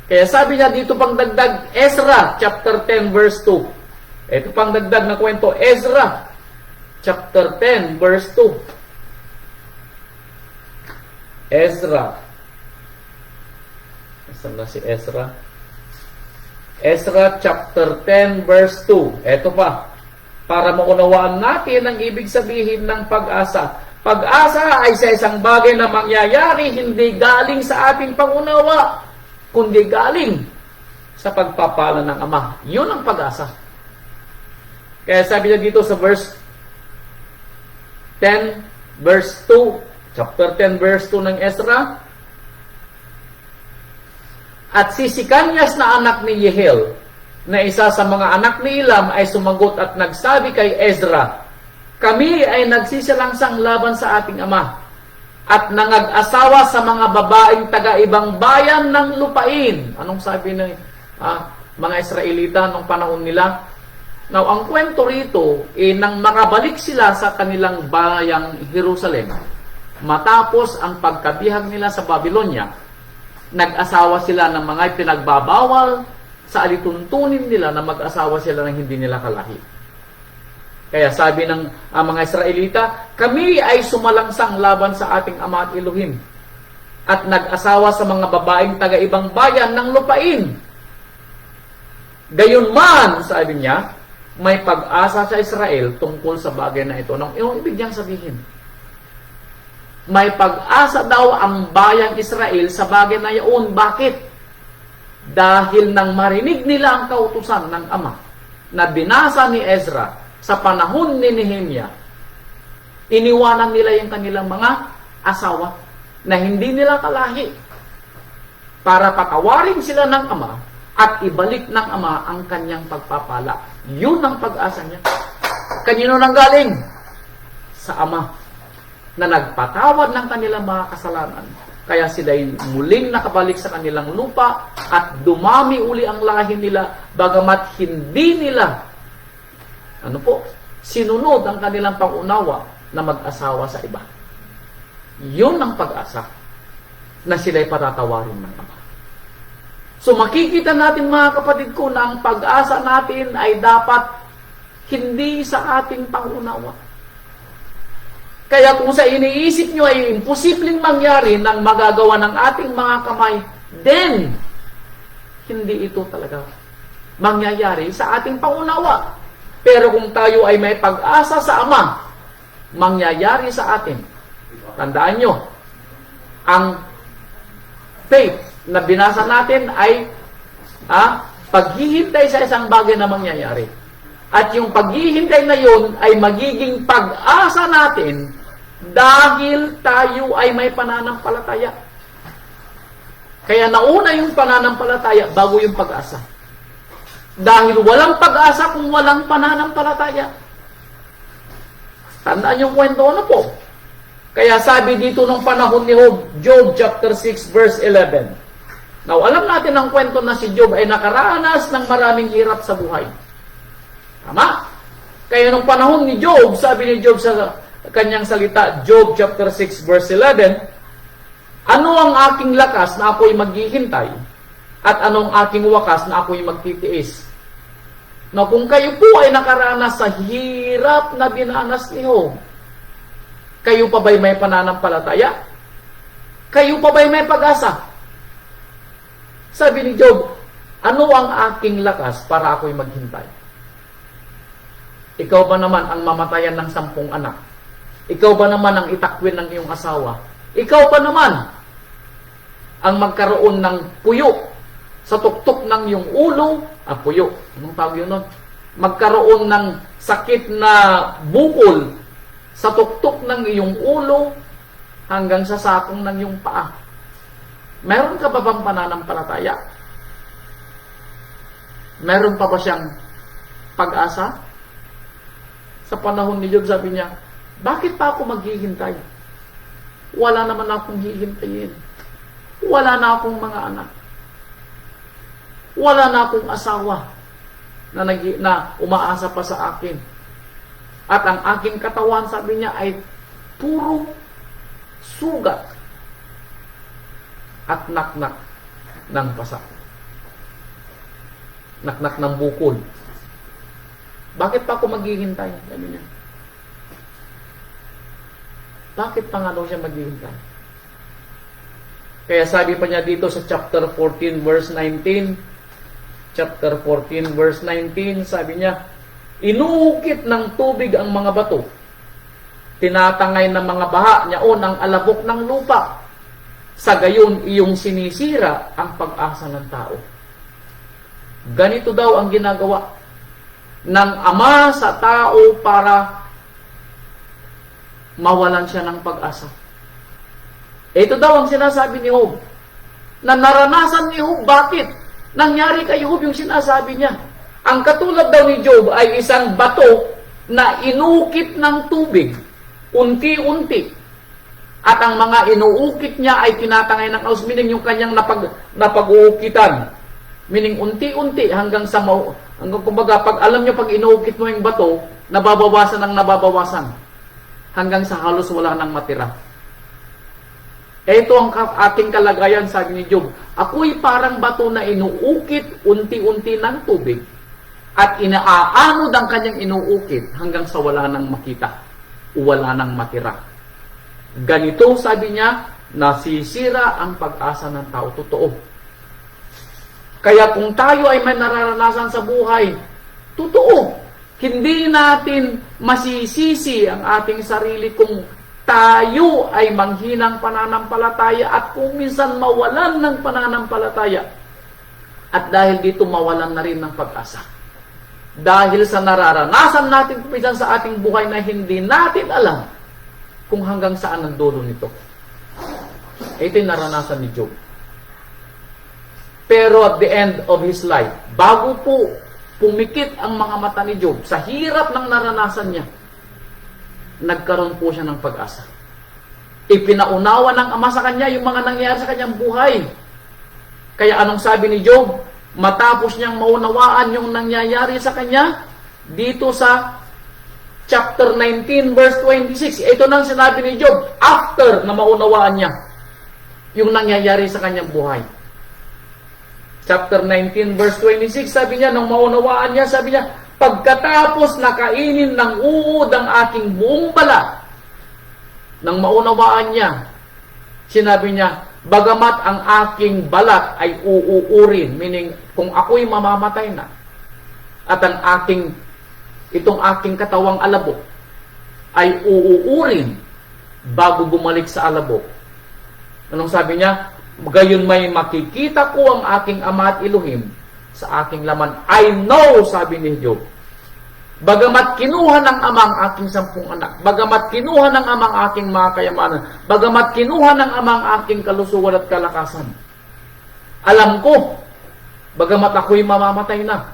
Kaya sabi niya dito pang dagdag, Ezra chapter 10 verse 2. Ito pang dagdag na kwento, Ezra chapter 10 verse 2. Ezra. Saan na si Ezra? Ezra chapter 10 verse 2. Ito pa. Para maunawaan natin ang ibig sabihin ng pag-asa. Pag-asa ay sa isang bagay na mangyayari hindi galing sa ating pangunawa, kundi galing sa pagpapala ng Ama. Yun ang pag-asa. Kaya sabi niya dito sa verse 10 verse 2, chapter 10 verse 2 ng Ezra, at si Sikanyas na anak ni Yehiel, na isa sa mga anak ni Elam, ay sumagot at nagsabi kay Ezra, kami ay nagsisilangsang laban sa ating ama, at nangag-asawa sa mga babaeng taga-ibang bayan ng lupain. Anong sabi ng mga Israelita nung panahon nila? Now, ang kwento rito, nang makabalik sila sa kanilang bayang Jerusalem, matapos ang pagkabihag nila sa Babylonia, nag-asawa sila ng mga pinagbabawal sa alituntunin nila na mag-asawa sila ng hindi nila kalahi. Kaya sabi ng mga Israelita, kami ay sumalangsang laban sa ating Ama at Elohim at nag-asawa sa mga babaeng taga-ibang bayan ng lupain. Gayunman, sabi niya, may pag-asa sa Israel tungkol sa bagay na ito. Anong ibig niyang sabihin? May pag-asa daw ang bayang Israel sa bagay na iyon. Bakit? Dahil nang marinig nila ang kautusan ng Ama na binasa ni Ezra sa panahon ni Nehemia, iniwanan nila yung kanilang mga asawa na hindi nila kalahi. para patawarin sila ng Ama at ibalik ng Ama ang kanyang pagpapala. Yun ang pag-asa niya. Kanino nang galing? Sa Ama na nagpatawad ng kanilang mga kasalanan. Kaya sila'y muling nakabalik sa kanilang lupa at dumami uli ang lahi nila bagamat hindi nila sinunod ang kanilang pangunawa na mag-asawa sa iba. Yun ang pag-asa na sila'y patatawarin ng Ama. So makikita natin mga kapatid ko na ang pag-asa natin ay dapat hindi sa ating pangunawa. Kaya kung sa iniisip nyo ay imposibleng mangyari ng magagawa ng ating mga kamay, then hindi ito talaga mangyayari sa ating pangunawa. Pero kung tayo ay may pag-asa sa Ama, mangyayari sa atin. Tandaan nyo, ang faith na binasa natin ay paghihintay sa isang bagay na mangyayari. At yung paghihintay na yun ay magiging pag-asa natin dahil tayo ay may pananampalataya. Kaya nauna yung pananampalataya bago yung pag-asa. Dahil walang pag-asa kung walang pananampalataya. Tandaan yung kwento po. Kaya sabi dito nung panahon ni Job chapter 6 verse 11. Now, alam natin ang kwento na si Job ay nakaranas ng maraming hirap sa buhay. Tama? Kaya nung panahon ni Job, sabi ni Job sa kanyang salita, Job chapter 6 verse 11, ano ang aking lakas na ako'y maghihintay at anong aking wakas na ako'y magtitiis? No, kung kayo po ay nakaranas sa hirap na dinanas ni Job, kayo pa ba'y may pananampalataya? Kayo pa ba'y may pag-asa? Sabi ni Job, ano ang aking lakas para ako'y maghintay? Ikaw ba naman ang mamatayan ng 10 anak? Ikaw ba naman ang itakwin ng iyong asawa? Ikaw ba naman ang magkaroon ng puyo sa tuktok ng iyong ulo? Puyo. Anong tawag yun nun? Magkaroon ng sakit na bukol sa tuktok ng iyong ulo hanggang sa sakong ng iyong paa. Meron ka ba bang pananampalataya? Meron pa ba siyang pag-asa? Sa panahon ni Job, sabi niya, bakit pa ako maghihintay? Wala naman akong hihintayin. Wala na akong mga anak. Wala na akong asawa na umaasa pa sa akin. At ang aking katawan, sabi niya, ay puro sugat at naknak ng pasa. Naknak ng bukol. Bakit pa ako maghihintay? Sabi niya. Bakit pa nga daw siya maghihintay? Kaya sabi pa niya dito sa chapter 14 verse 19, chapter 14 verse 19, sabi niya, inuukit ng tubig ang mga bato, tinatangay ng mga baha niyaon ang alabok ng lupa, sa gayon iyong sinisira ang pag-asa ng tao. Ganito daw ang ginagawa ng Ama sa tao para mawalan siya ng pag-asa. Ito daw ang sinasabi ni Job, na naranasan ni Job. Bakit? Nangyari kay Job yung sinasabi niya. Ang katulad daw ni Job ay isang bato na inukit ng tubig, unti-unti. At ang mga inuukit niya ay tinatangay ng aus, meaning yung kanyang napag-uukitan. Meaning unti-unti hanggang sa kumbaga, pag alam niyo, pag inuukit mo yung bato, nababawasan ang nababawasan. Hanggang sa halos wala nang matira. Ito ang ating kalagayan, sabi ni Job. Ako'y parang bato na inuukit unti-unti ng tubig at inaaanod ang kanyang inuukit hanggang sa wala nang makita o wala nang matira. Ganito, sabi niya, nasisira ang pag-asa ng tao. Totoo. Kaya kung tayo ay may nararanasan sa buhay, totoo, hindi natin masisisi ang ating sarili kung tayo ay manghinang pananampalataya at kung minsan mawalan ng pananampalataya. At dahil dito mawalan na rin ng pag-asa. Dahil sa nararanasan natin minsan sa ating buhay na hindi natin alam kung hanggang saan ang dulo nito. Ito yung naranasan ni Job. Pero at the end of his life, bago po pumikit ang mga mata ni Job, sa hirap ng naranasan niya, nagkaroon po siya ng pag-asa. Ipinaunawa ng Ama sa kanya yung mga nangyayari sa kanyang buhay. Kaya anong sabi ni Job? Matapos niyang maunawaan yung nangyayari sa kanya, dito sa chapter 19 verse 26, ito nang sinabi ni Job after na maunawaan niya yung nangyayari sa kanyang buhay. Chapter 19 verse 26, sabi niya, nung maunawaan niya, sabi niya, pagkatapos nakainin ng uod ang aking buong balat, nang maunawaan niya, sinabi niya, bagamat ang aking balat ay uuurin, meaning kung ako'y mamamatay na, at ang itong aking katawang alabok ay uuurin bago bumalik sa alabok. Anong sabi niya? Gayon may makikita ko ang aking Ama at Elohim sa aking laman. I know, sabi ni Job, bagamat kinuha ng Ama ang aking 10 anak, bagamat kinuha ng Ama ang aking mga kayamanan, bagamat kinuha ng Ama ang aking kalusugan at kalakasan, alam ko, bagamat ako'y mamamatay na,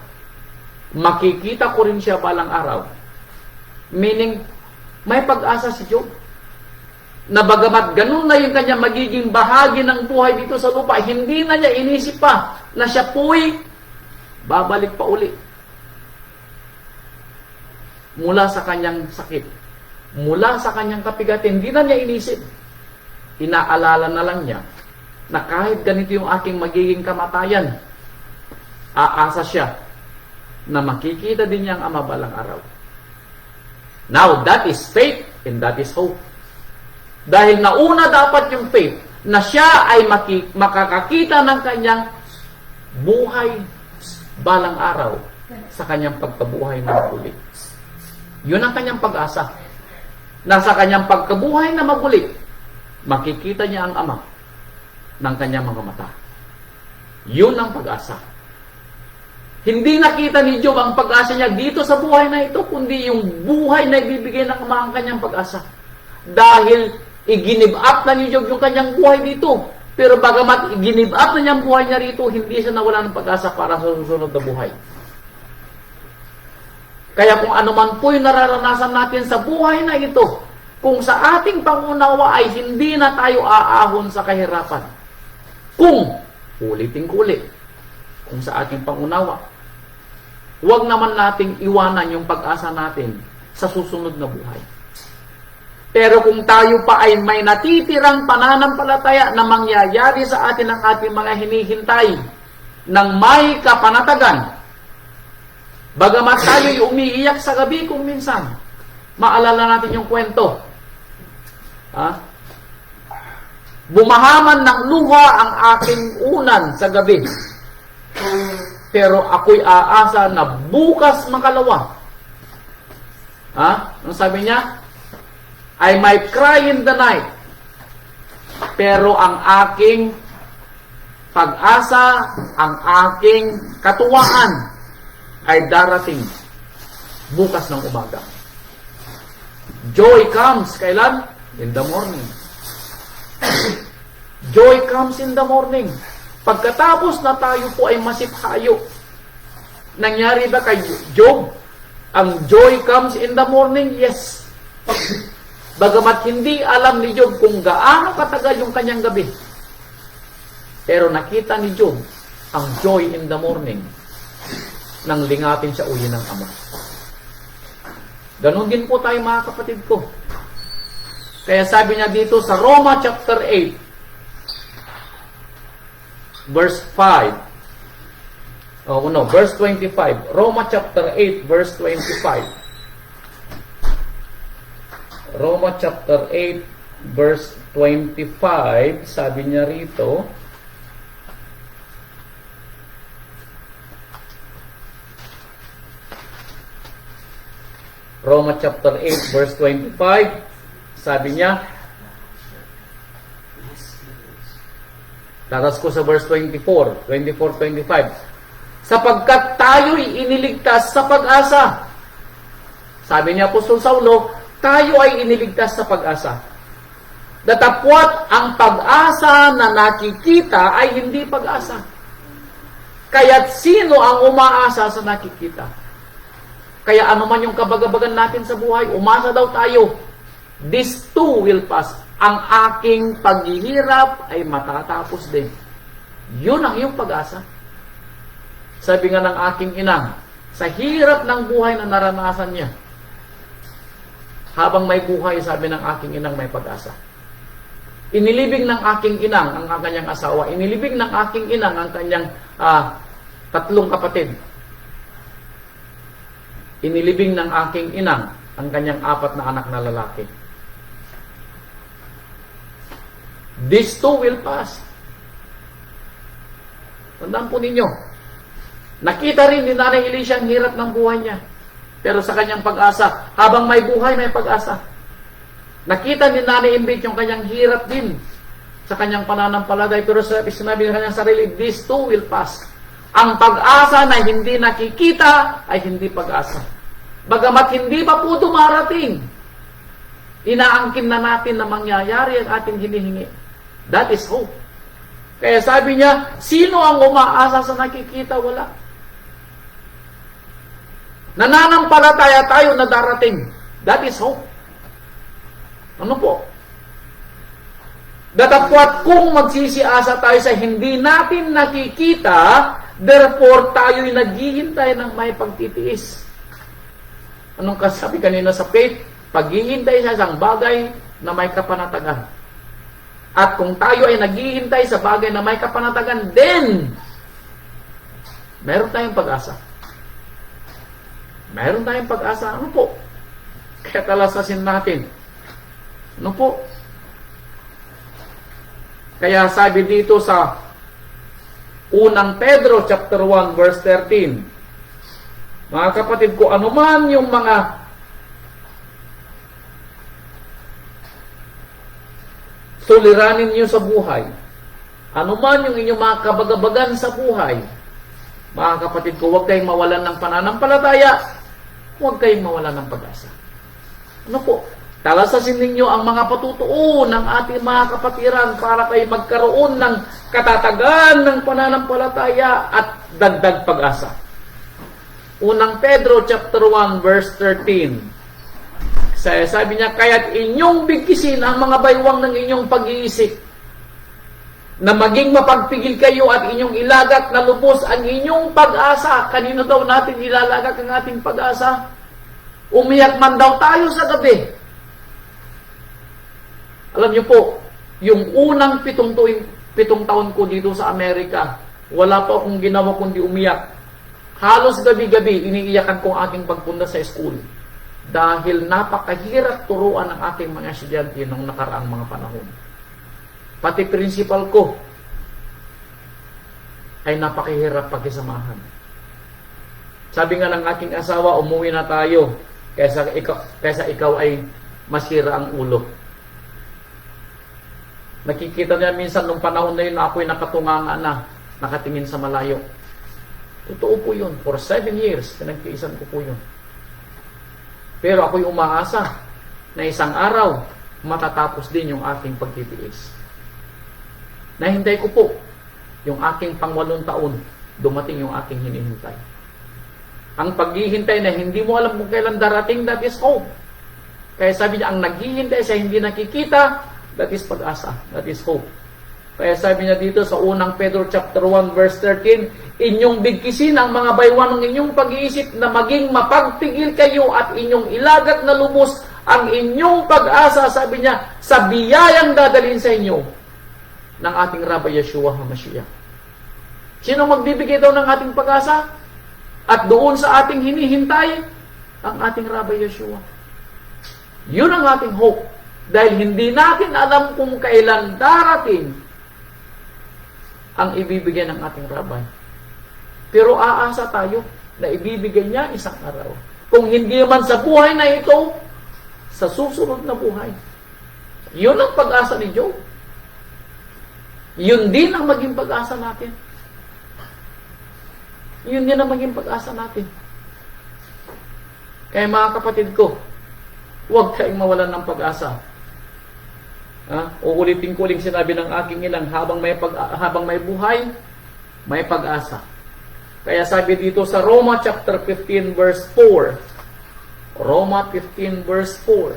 makikita ko rin siya balang araw. Meaning, may pag-asa si Job, na bagamat ganun na yung kanya magiging bahagi ng buhay dito sa lupa, hindi na niya inisip pa na siya po'y babalik pa uli mula sa kanyang sakit, mula sa kanyang kapigatin. Hindi na niya inisip. Inaalala na lang niya na kahit ganito yung aking magiging kamatayan, aasa siya na makikita din niya ang Ama balang araw. Now, that is faith and that is hope. Dahil nauna dapat yung faith na siya ay makakakita ng kanyang buhay balang araw sa kanyang pagkabuhay na maguli. Yun ang kanyang pag-asa. Nasa kanyang pagkabuhay na maguli, makikita niya ang Ama ng kanyang mga mata. Yun ang pag-asa. Hindi nakita ni Job ang pag-asa niya dito sa buhay na ito, kundi yung buhay na ibibigay ng Ama ang kanyang pag-asa. Dahil i-give up na ni Job yung kanyang buhay dito. Pero bagamat i-give up na niya ang buhay niya rito, hindi siya nawala ng pag-asa para sa susunod na buhay. Kaya kung ano man po yung nararanasan natin sa buhay na ito, kung sa ating pangunawa ay hindi na tayo aahon sa kahirapan. Kung, ulitin-ulit, kung sa ating pangunawa, huwag naman nating iwanan yung pag-asa natin sa susunod na buhay. Pero kung tayo pa ay may natitirang pananampalataya na mangyayari sa atin ang ating mga hinihintay ng may kapanatagan, bagamat tayo'y umiiyak sa gabi kung minsan, maalala natin yung kwento. Bumahaman ng luha ang aking unan sa gabi, pero ako'y aasa na bukas makalawa. Ano sabi niya? I might cry in the night, pero ang aking pag-asa, ang aking katuwaan ay darating bukas ng umaga. Joy comes, kailan? In the morning. Joy comes in the morning. Pagkatapos na tayo po ay masiphayo, nangyari ba kay Job? Ang joy comes in the morning? Yes. Bagamat hindi alam ni Job kung gaano katagal yung kanyang gabi. Pero nakita ni Job ang joy in the morning nang lingatin siya uli ng Ama. Ganon din po tayo mga kapatid ko. Kaya sabi niya dito sa Roma chapter 8 verse 5. Verse 25. Roma chapter 8 verse 25. Roma chapter 8 verse 25, sabi niya rito, Roma chapter 8 verse 25, sabi niya, tatas ko sa verse 24, 25, sapagkat tayo'y iniligtas sa pag-asa. Sabi niya Apostol Saulo, tayo ay iniligtas sa pag-asa. Datapwat ang pag-asa na nakikita ay hindi pag-asa. Kaya't sino ang umaasa sa nakikita? Kaya ano man yung kabagabagan natin sa buhay, umasa daw tayo. This too will pass. Ang aking paghihirap ay matatapos din. Yun ang iyong pag-asa. Sabi nga ng aking inang, sa hirap ng buhay na naranasan niya, habang may buhay, sabi ng aking inang, may pag-asa. Inilibing ng aking inang ang kanyang asawa. Inilibing ng aking inang ang kanyang 3 kapatid. Inilibing ng aking inang ang kanyang 4 na anak na lalaki. This too will pass. Tandaan po ninyo, nakita rin ni Nanay Elisha ang hirap ng buhay niya. Pero sa kanyang pag-asa, habang may buhay, may pag-asa. Nakita ni Nanay Imbit yung kanyang hirap din sa kanyang pananampalataya. Pero sinabi ng kanyang sarili, this too will pass. Ang pag-asa na hindi nakikita ay hindi pag-asa. Bagamat hindi pa po dumarating, inaangkin na natin na mangyayari ang ating hinihingi. That is hope. Kaya sabi niya, sino ang umaasa sa nakikita? Wala. Nananampalataya tayo na darating. That is hope. Ano po? Datapwat kung magsisiasa tayo sa hindi natin nakikita, therefore tayo'y naghihintay ng may pagtitiis. Anong kasabi kanina sa faith? Paghihintay sa isang bagay na may kapanatagan. At kung tayo ay naghihintay sa bagay na may kapanatagan, then meron tayong pag-asa. Meron tayong pag-asa. Ano po? Kaya talasasin natin. Ano po? Kaya sabi dito sa unang Pedro chapter 1 verse 13, mga kapatid ko, anuman yung mga suliranin niyo sa buhay, anuman yung inyong mga kabagabagan sa buhay, mga kapatid ko, huwag kayong mawalan ng pananampalataya, huwag kayong mawalan ng pag-asa. Ano po? Talasasin ninyo ang mga patutuo ng ating mga kapatiran para kayo magkaroon ng katatagan ng pananampalataya at dagdag pag-asa. Unang Pedro chapter 1 verse 13. Sabi niya, kaya't inyong bigkisin ang mga baywang ng inyong pag-iisip, na maging mapagpigil kayo at inyong ilagak na lubos ang inyong pag-asa. Kanino daw natin ilalagak ang ating pag-asa? Umiyak man daw tayo sa gabi. Alam niyo po, yung unang 7 taon ko dito sa Amerika, wala pa akong ginawa kundi umiyak. Halos gabi-gabi, iniiyakan ko ang aking pagpunta sa school. Dahil napakahirap turuan ng ating mga estudyante nung nakaraang mga panahon. Pati principal ko ay napakahirap pakisamahan. Sabi nga ng aking asawa, umuwi na tayo kaysa ikaw ay masira ang ulo. Nakikita niya minsan nung panahon na yun na ako'y nakatunganga na, nakatingin sa malayo. Totoo po yun. For 7 years, pinagtiisan ko po yun. Pero ako'y umaasa na isang araw, matatapos din yung aking pagtitiis. Nahintay ko po yung aking pang-8 taon, dumating yung aking hinihintay. Ang paghihintay na hindi mo alam kung kailan darating, that is hope. Kaya sabi niya, ang naghihintay sa hindi nakikita, that is pag-asa, that is hope. Kaya sabi niya dito sa unang Pedro chapter 1 verse 13, inyong bigkisin ang mga baywang ng inyong pag-iisip na maging mapagpigil kayo at inyong ilagat na lubos ang inyong pag-asa, sabi niya, sa biyayang dadalhin sa inyo ng ating Rabbi Yeshua HaMashiach. Sino magbibigay daw ng ating pag-asa? At doon sa ating hinihintay, ang ating Rabbi Yeshua. Yun ang ating hope. Dahil hindi natin alam kung kailan darating ang ibibigay ng ating Rabbi. Pero aasa tayo na ibibigay niya isang araw. Kung hindi man sa buhay na ito, sa susunod na buhay. Yun ang pag-asa ni Job. Yun din ang maging pag-asa natin. Yun din ang maging pag-asa natin. Kaya mga kapatid ko, huwag kayong mawalan ng pag-asa. Uulitin ko uling sinabi ng aking ilang, habang may buhay, may pag-asa. Kaya sabi dito sa Roma chapter 15 verse 4. Roma 15 verse 4.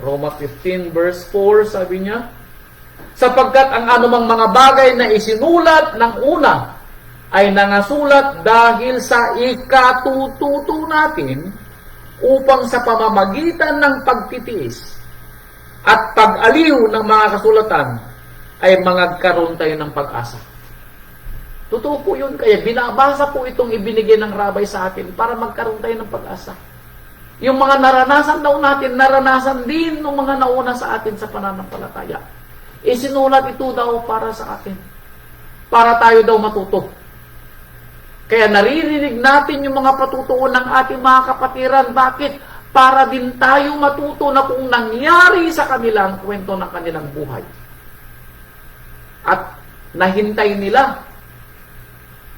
Roma 15 verse 4, sabi niya, sapagkat ang anumang mga bagay na isinulat ng una ay nangasulat dahil sa ikatututo natin upang sa pamamagitan ng pagtitiis at pag-aliw ng mga kasulatan ay magkaroon tayo ng pag-asa. Totoo po yun. Kaya binabasa po itong ibinigay ng rabay sa atin para magkaroon tayo ng pag-asa. Yung mga naranasan daw natin, naranasan din ng mga nauna sa atin sa pananampalataya. Isinulat ito daw para sa atin. Para tayo daw matuto. Kaya naririnig natin yung mga patutuon ng ating mga kapatiran. Bakit? Para din tayo matuto na kung nangyari sa kanila ang kwento ng kanilang buhay. At nahintay nila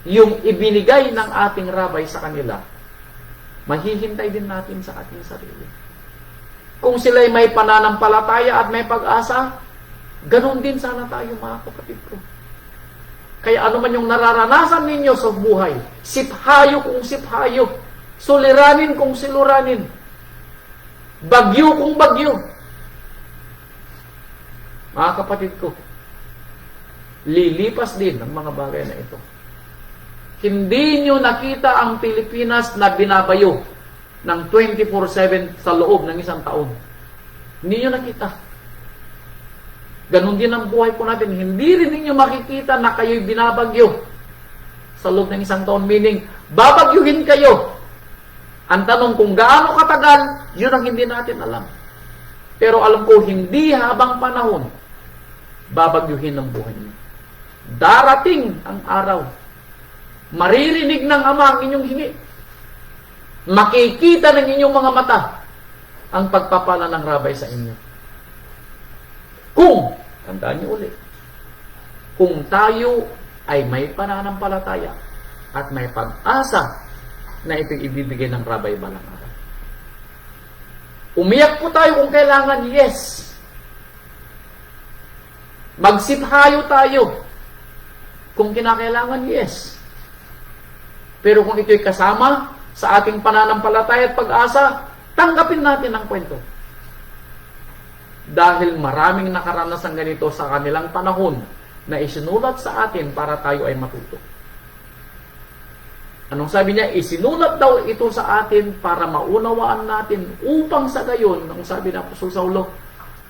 yung ibinigay ng ating rabay sa kanila, mahihintay din natin sa ating sarili. Kung sila'y may pananampalataya at may pag-asa, ganun din sana tayo, mga kapatid ko. Kaya ano man yung nararanasan ninyo sa buhay, siphayo kung siphayo, suliranin kung siluranin, bagyo kung bagyo. Mga kapatid ko, lilipas din ang mga bagay na ito. Hindi nyo nakita ang Pilipinas na binabayo ng 24/7 sa loob ng isang taon. Hindi nyo nakita. Ganon din ang buhay po natin. Hindi rin ninyo makikita na kayo'y binabagyo sa loob ng isang taon. Meaning, babagyuhin kayo. Ang tanong kung gaano katagal, yun ang hindi natin alam. Pero alam ko, hindi habang panahon, babagyuhin ang buhay niyo. Darating ang araw. Maririnig ng Ama ang inyong hingi. Makikita ng inyong mga mata ang pagpapala ng rabay sa inyo. Kung, tandaan niyo ulit, kung tayo ay may pananampalataya at may pag-asa na ito'y ibibigay ng rabay balang araw. Umiyak po tayo kung kailangan, yes. Magsiphayo tayo kung kinakailangan, yes. Pero kung ito'y kasama sa ating pananampalataya at pag-asa, tanggapin natin ang kwento. Dahil maraming nakaranas ng ganito sa kanilang panahon na isinulat sa atin para tayo ay matuto. Anong sabi niya? Isinulat daw ito sa atin para maunawaan natin upang sa gayon, ang sabi ng Apostol Saulo,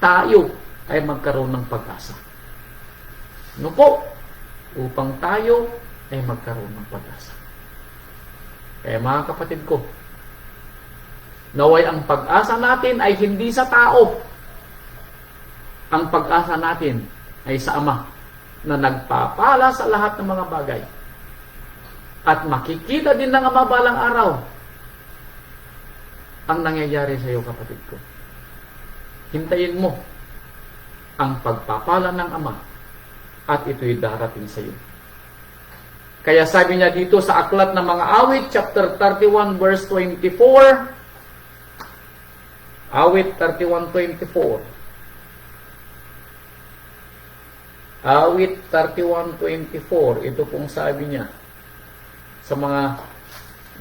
tayo ay magkaroon ng pag-asa. Ano po? Upang tayo ay magkaroon ng pag-asa. Kaya mga kapatid ko, naway ang pag-asa natin ay hindi sa tao. Ang pag-asa natin ay sa Ama na nagpapala sa lahat ng mga bagay. At makikita din ng Ama balang araw ang nangyayari sa iyo, kapatid ko. Hintayin mo ang pagpapala ng Ama at ito'y darating sa iyo. Kaya sabi niya dito sa Aklat ng Mga Awit, chapter 31, verse 24. Awit 31:24. Awit 31:24. Ito pong sabi niya sa mga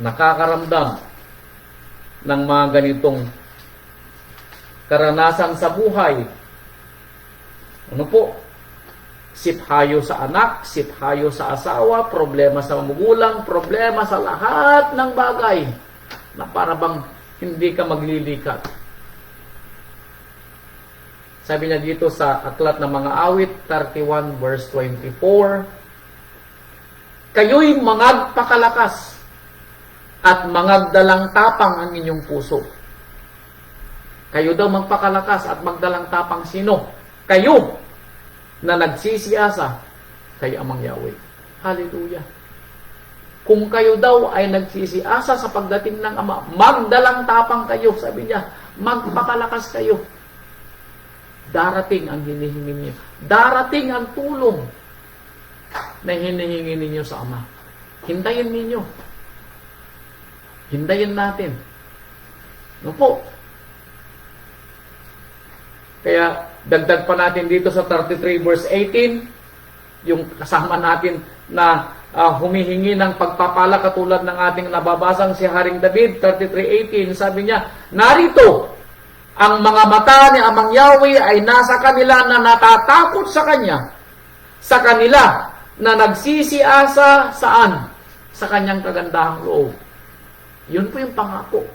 nakakaramdam ng mga ganitong karanasan sa buhay. Ano po? Siphayo sa anak, siphayo sa asawa, problema sa magulang, problema sa lahat ng bagay na para bang hindi ka maglilikat. Sabi niya dito sa Aklat ng Mga Awit 31 verse 24, kayo'y mangagpakalakas at mangagdalang tapang ang inyong puso. Kayo daw magpakalakas at magdalang tapang sino? Kayo na nagsisiyasa kay Amang Yahweh. Hallelujah. Kung kayo daw ay nagsisiyasa sa pagdating ng Ama, magdalang tapang kayo. Sabi niya, magpakalakas kayo. Darating ang hinihingi niyo. Darating ang tulong na hinihingi ninyo sa Ama. Hintayin ninyo. Hintayin natin. Ano po? Kaya, dagdag pa natin dito sa 33 verse 18, yung kasama natin na humihingi ng pagpapala katulad ng ating nababasang si Haring David, 33:18, sabi niya, narito, ang mga mata ni Amang Yahweh ay nasa kanila na natatakot sa Kanya, sa kanila na nagsisiasa saan? Sa Kanyang kagandahang loob. Yun po yung pangako.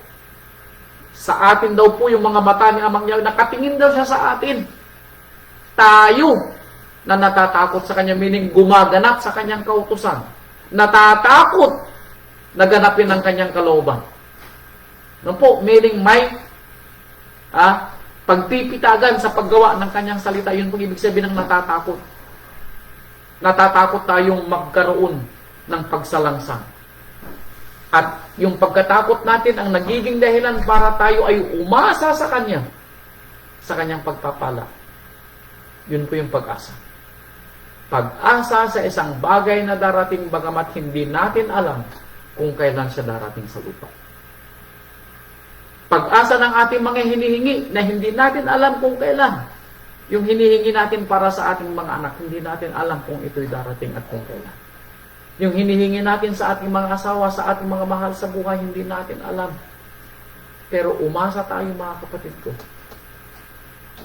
Sa atin daw po yung mga mata ni Amang Yahweh, nakatingin daw siya sa atin. Tayo na natatakot sa Kanya, meaning gumaganap sa Kanyang kautusan. Natatakot na ganapin ang Kanyang kalooban. Ano po? Meaning may pagpipitagan sa paggawa ng Kanyang salita. Yun po ibig sabihin ng natatakot. Natatakot tayong magkaroon ng pagsalangsang. At yung pagkatakot natin ang nagiging dahilan para tayo ay umasa sa Kanya, sa Kanyang pagpapala. Yun po yung pag-asa. Pag-asa sa isang bagay na darating bagamat hindi natin alam kung kailan siya darating sa lupa. Pag-asa ng ating mga hinihingi na hindi natin alam kung kailan. Yung hinihingi natin para sa ating mga anak, hindi natin alam kung ito'y darating at kung kailan. Yung hinihingi natin sa ating mga asawa, sa ating mga mahal sa buhay, hindi natin alam. Pero umasa tayo mga kapatid ko.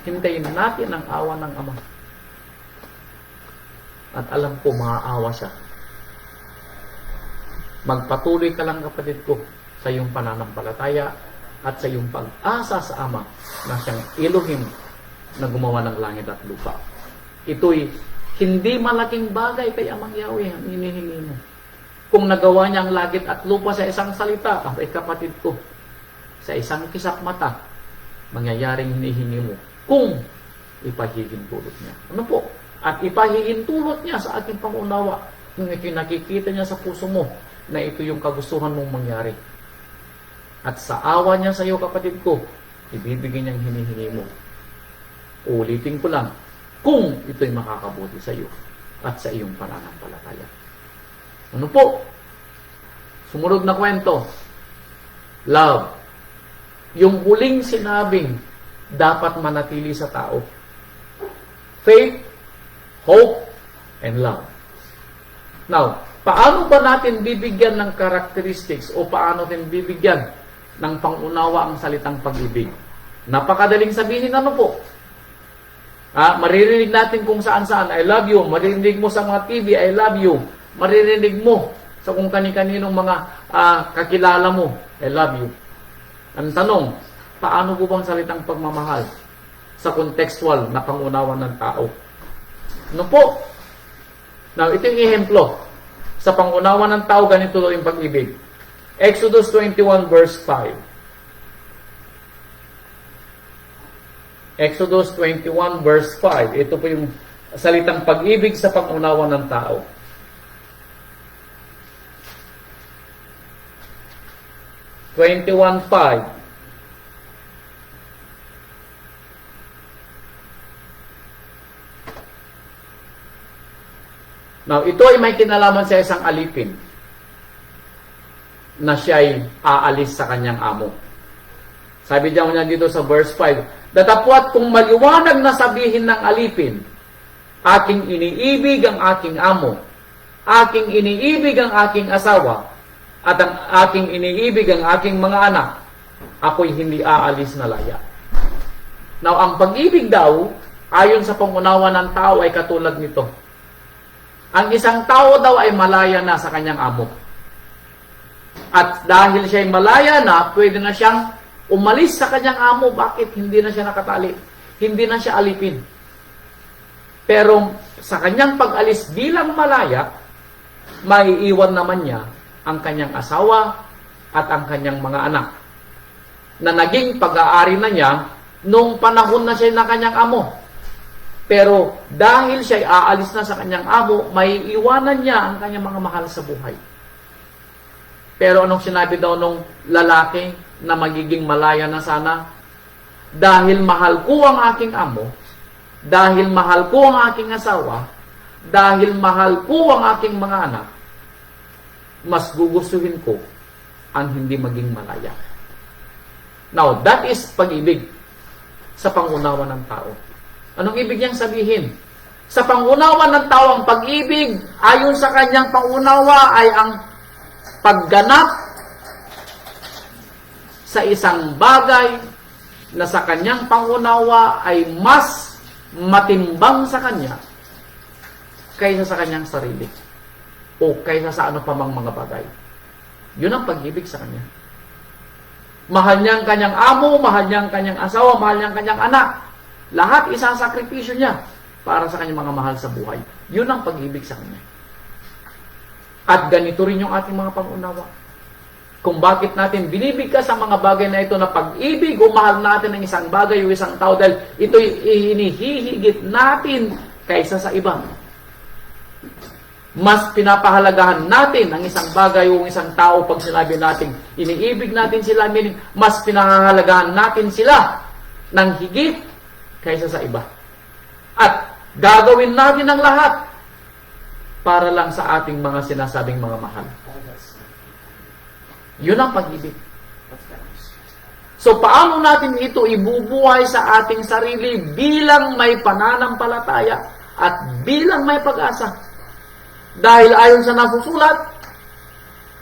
Hintayin natin ang awa ng Ama. At alam ko, maaawa siya. Magpatuloy ka lang kapatid ko sa iyong pananampalataya at sa iyong pag-asa sa Ama na siyang Elohim na gumawa ng langit at lupa. Ito'y hindi malaking bagay kay Amang Yahweh ang hinihingi mo. Kung nagawa niya ang langit at lupa sa isang salita, ay kapatid ko, sa isang kisap mata, mangyayaring hinihingi mo kung ipahihintulot niya. Ano po? At ipahihintulot niya sa ating pangunawa nung ito'y nakikita niya sa puso mo na ito yung kagustuhan mong mangyari. At sa awa niya sa iyo, kapatid ko, ibibigay niyang hinihingi mo. Ulitin ko lang, kung ito'y makakabuti sa iyo at sa iyong pananampalataya. Ano po? Sumunod na kwento. Love. Yung huling sinabing dapat manatili sa tao. Faith, hope, and love. Now, paano ba natin bibigyan ng characteristics o paano natin bibigyan ng pangunawa ang salitang pag-ibig? Napakadaling sabihin, ano po? Maririnig natin kung saan-saan, I love you. Maririnig mo sa mga TV, I love you. Maririnig mo sa kung kani-kaninong mga kakilala mo, I love you. Ang tanong, paano po bang salitang pagmamahal sa contextual na pangunawa ng tao? Ano po? Now, ito yung ehemplo. Sa pangunawa ng tao, ganito daw yung pag-ibig. Exodus 21 verse 5. Exodus 21 verse 5. Ito po yung salitang pag-ibig sa pangunawa ng tao. (21:5). Now, ito ay may kinalaman sa isang alipin na siya'y aalis sa kanyang amo. Sabi niya dito sa verse 5, datapwat kung maliwanag na sabihin ng alipin, aking iniibig ang aking amo, aking iniibig ang aking asawa, at ang aking iniibig ang aking mga anak, ako'y hindi aalis na laya. Now, ang pag-ibig daw, ayon sa pangunawa ng tao ay katulad nito. Ang isang tao daw ay malaya na sa kanyang amo. At dahil siya ay malaya na, pwede na siyang umalis sa kanyang amo. Bakit? Hindi na siya nakatali. Hindi na siya alipin. Pero sa kanyang pag-alis bilang malaya, maiiwan naman niya ang kanyang asawa at ang kanyang mga anak na naging pag-aari na niya nung panahon na siya na kanyang amo. Pero dahil siya ay aalis na sa kanyang amo, may iwanan niya ang kanyang mga mahal sa buhay. Pero anong sinabi daw nung lalaki na magiging malaya na sana? Dahil mahal ko ang aking amo, dahil mahal ko ang aking asawa, dahil mahal ko ang aking mga anak, mas gugustuhin ko ang hindi maging malaya. Now, that is pag-ibig sa pangunawa ng tao. Anong ibig niyang sabihin? Sa pangunawa ng tao ang pag-ibig, ayon sa kanyang pangunawa ay ang pagganap sa isang bagay na sa kanyang pangunawa ay mas matimbang sa kanya kaysa sa kanyang sarili o kaysa sa ano pa mang mga bagay. Yun ang pag-ibig sa kanya. Mahal niya ang kanyang amo, mahal niya ang kanyang asawa, mahal niya ang kanyang anak. Lahat isasakripisyo niya para sa kanyang mga mahal sa buhay. Yun ang pag-ibig sa kanya. At ganito rin yung ating mga pangunawa. Kung bakit natin binibigkas sa mga bagay na ito na pag-ibig o mahal natin ng isang bagay o isang tao dahil ito'y hinihigit natin kaysa sa iba. Mas pinapahalagahan natin ang isang bagay o isang tao pag sinabi natin iniibig natin sila, meaning mas pinahahalagahan natin sila ng higit kaysa sa iba. At gagawin natin ang lahat para lang sa ating mga sinasabing mga mahal. Yun ang pag-ibig. So, paano natin ito ibubuhay sa ating sarili bilang may pananampalataya at bilang may pag-asa? Dahil ayon sa nasusulat,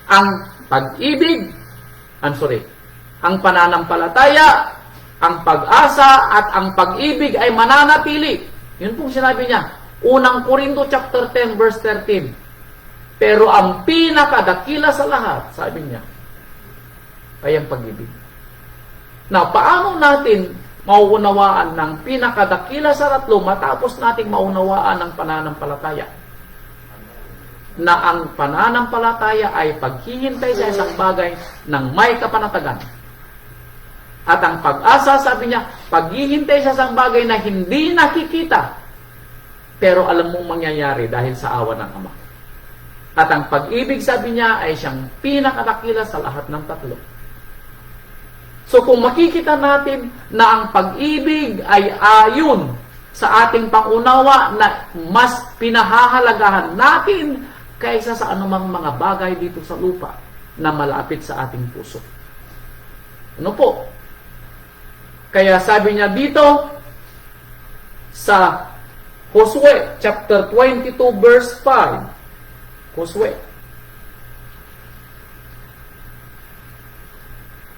ang pag-ibig, ang pananampalataya, ang pag-asa at ang pag-ibig ay mananatili. Yun pong sinabi niya. Unang Korinto chapter 10 verse 13. Pero ang pinakadakila sa lahat, sabi niya, ay ang pag-ibig. Now, paano natin mauunawaan ng pinakadakila sa tatlo matapos nating maunawaan ang pananampalataya? Na ang pananampalataya ay paghihintay sa isang bagay ng may kapanatagan. At ang pag-asa, sabi niya, paghihintay sa isang bagay na hindi nakikita, pero alam mong mangyayari dahil sa awa ng Ama. At ang pag-ibig, sabi niya, ay siyang pinakadakila sa lahat ng tatlo. So kung makikita natin na ang pag-ibig ay ayon sa ating pangunawa na mas pinahahalagahan natin kaysa sa anumang mga bagay dito sa lupa na malapit sa ating puso. Ano po? Kaya sabi niya dito sa Josue chapter 22 verse 5.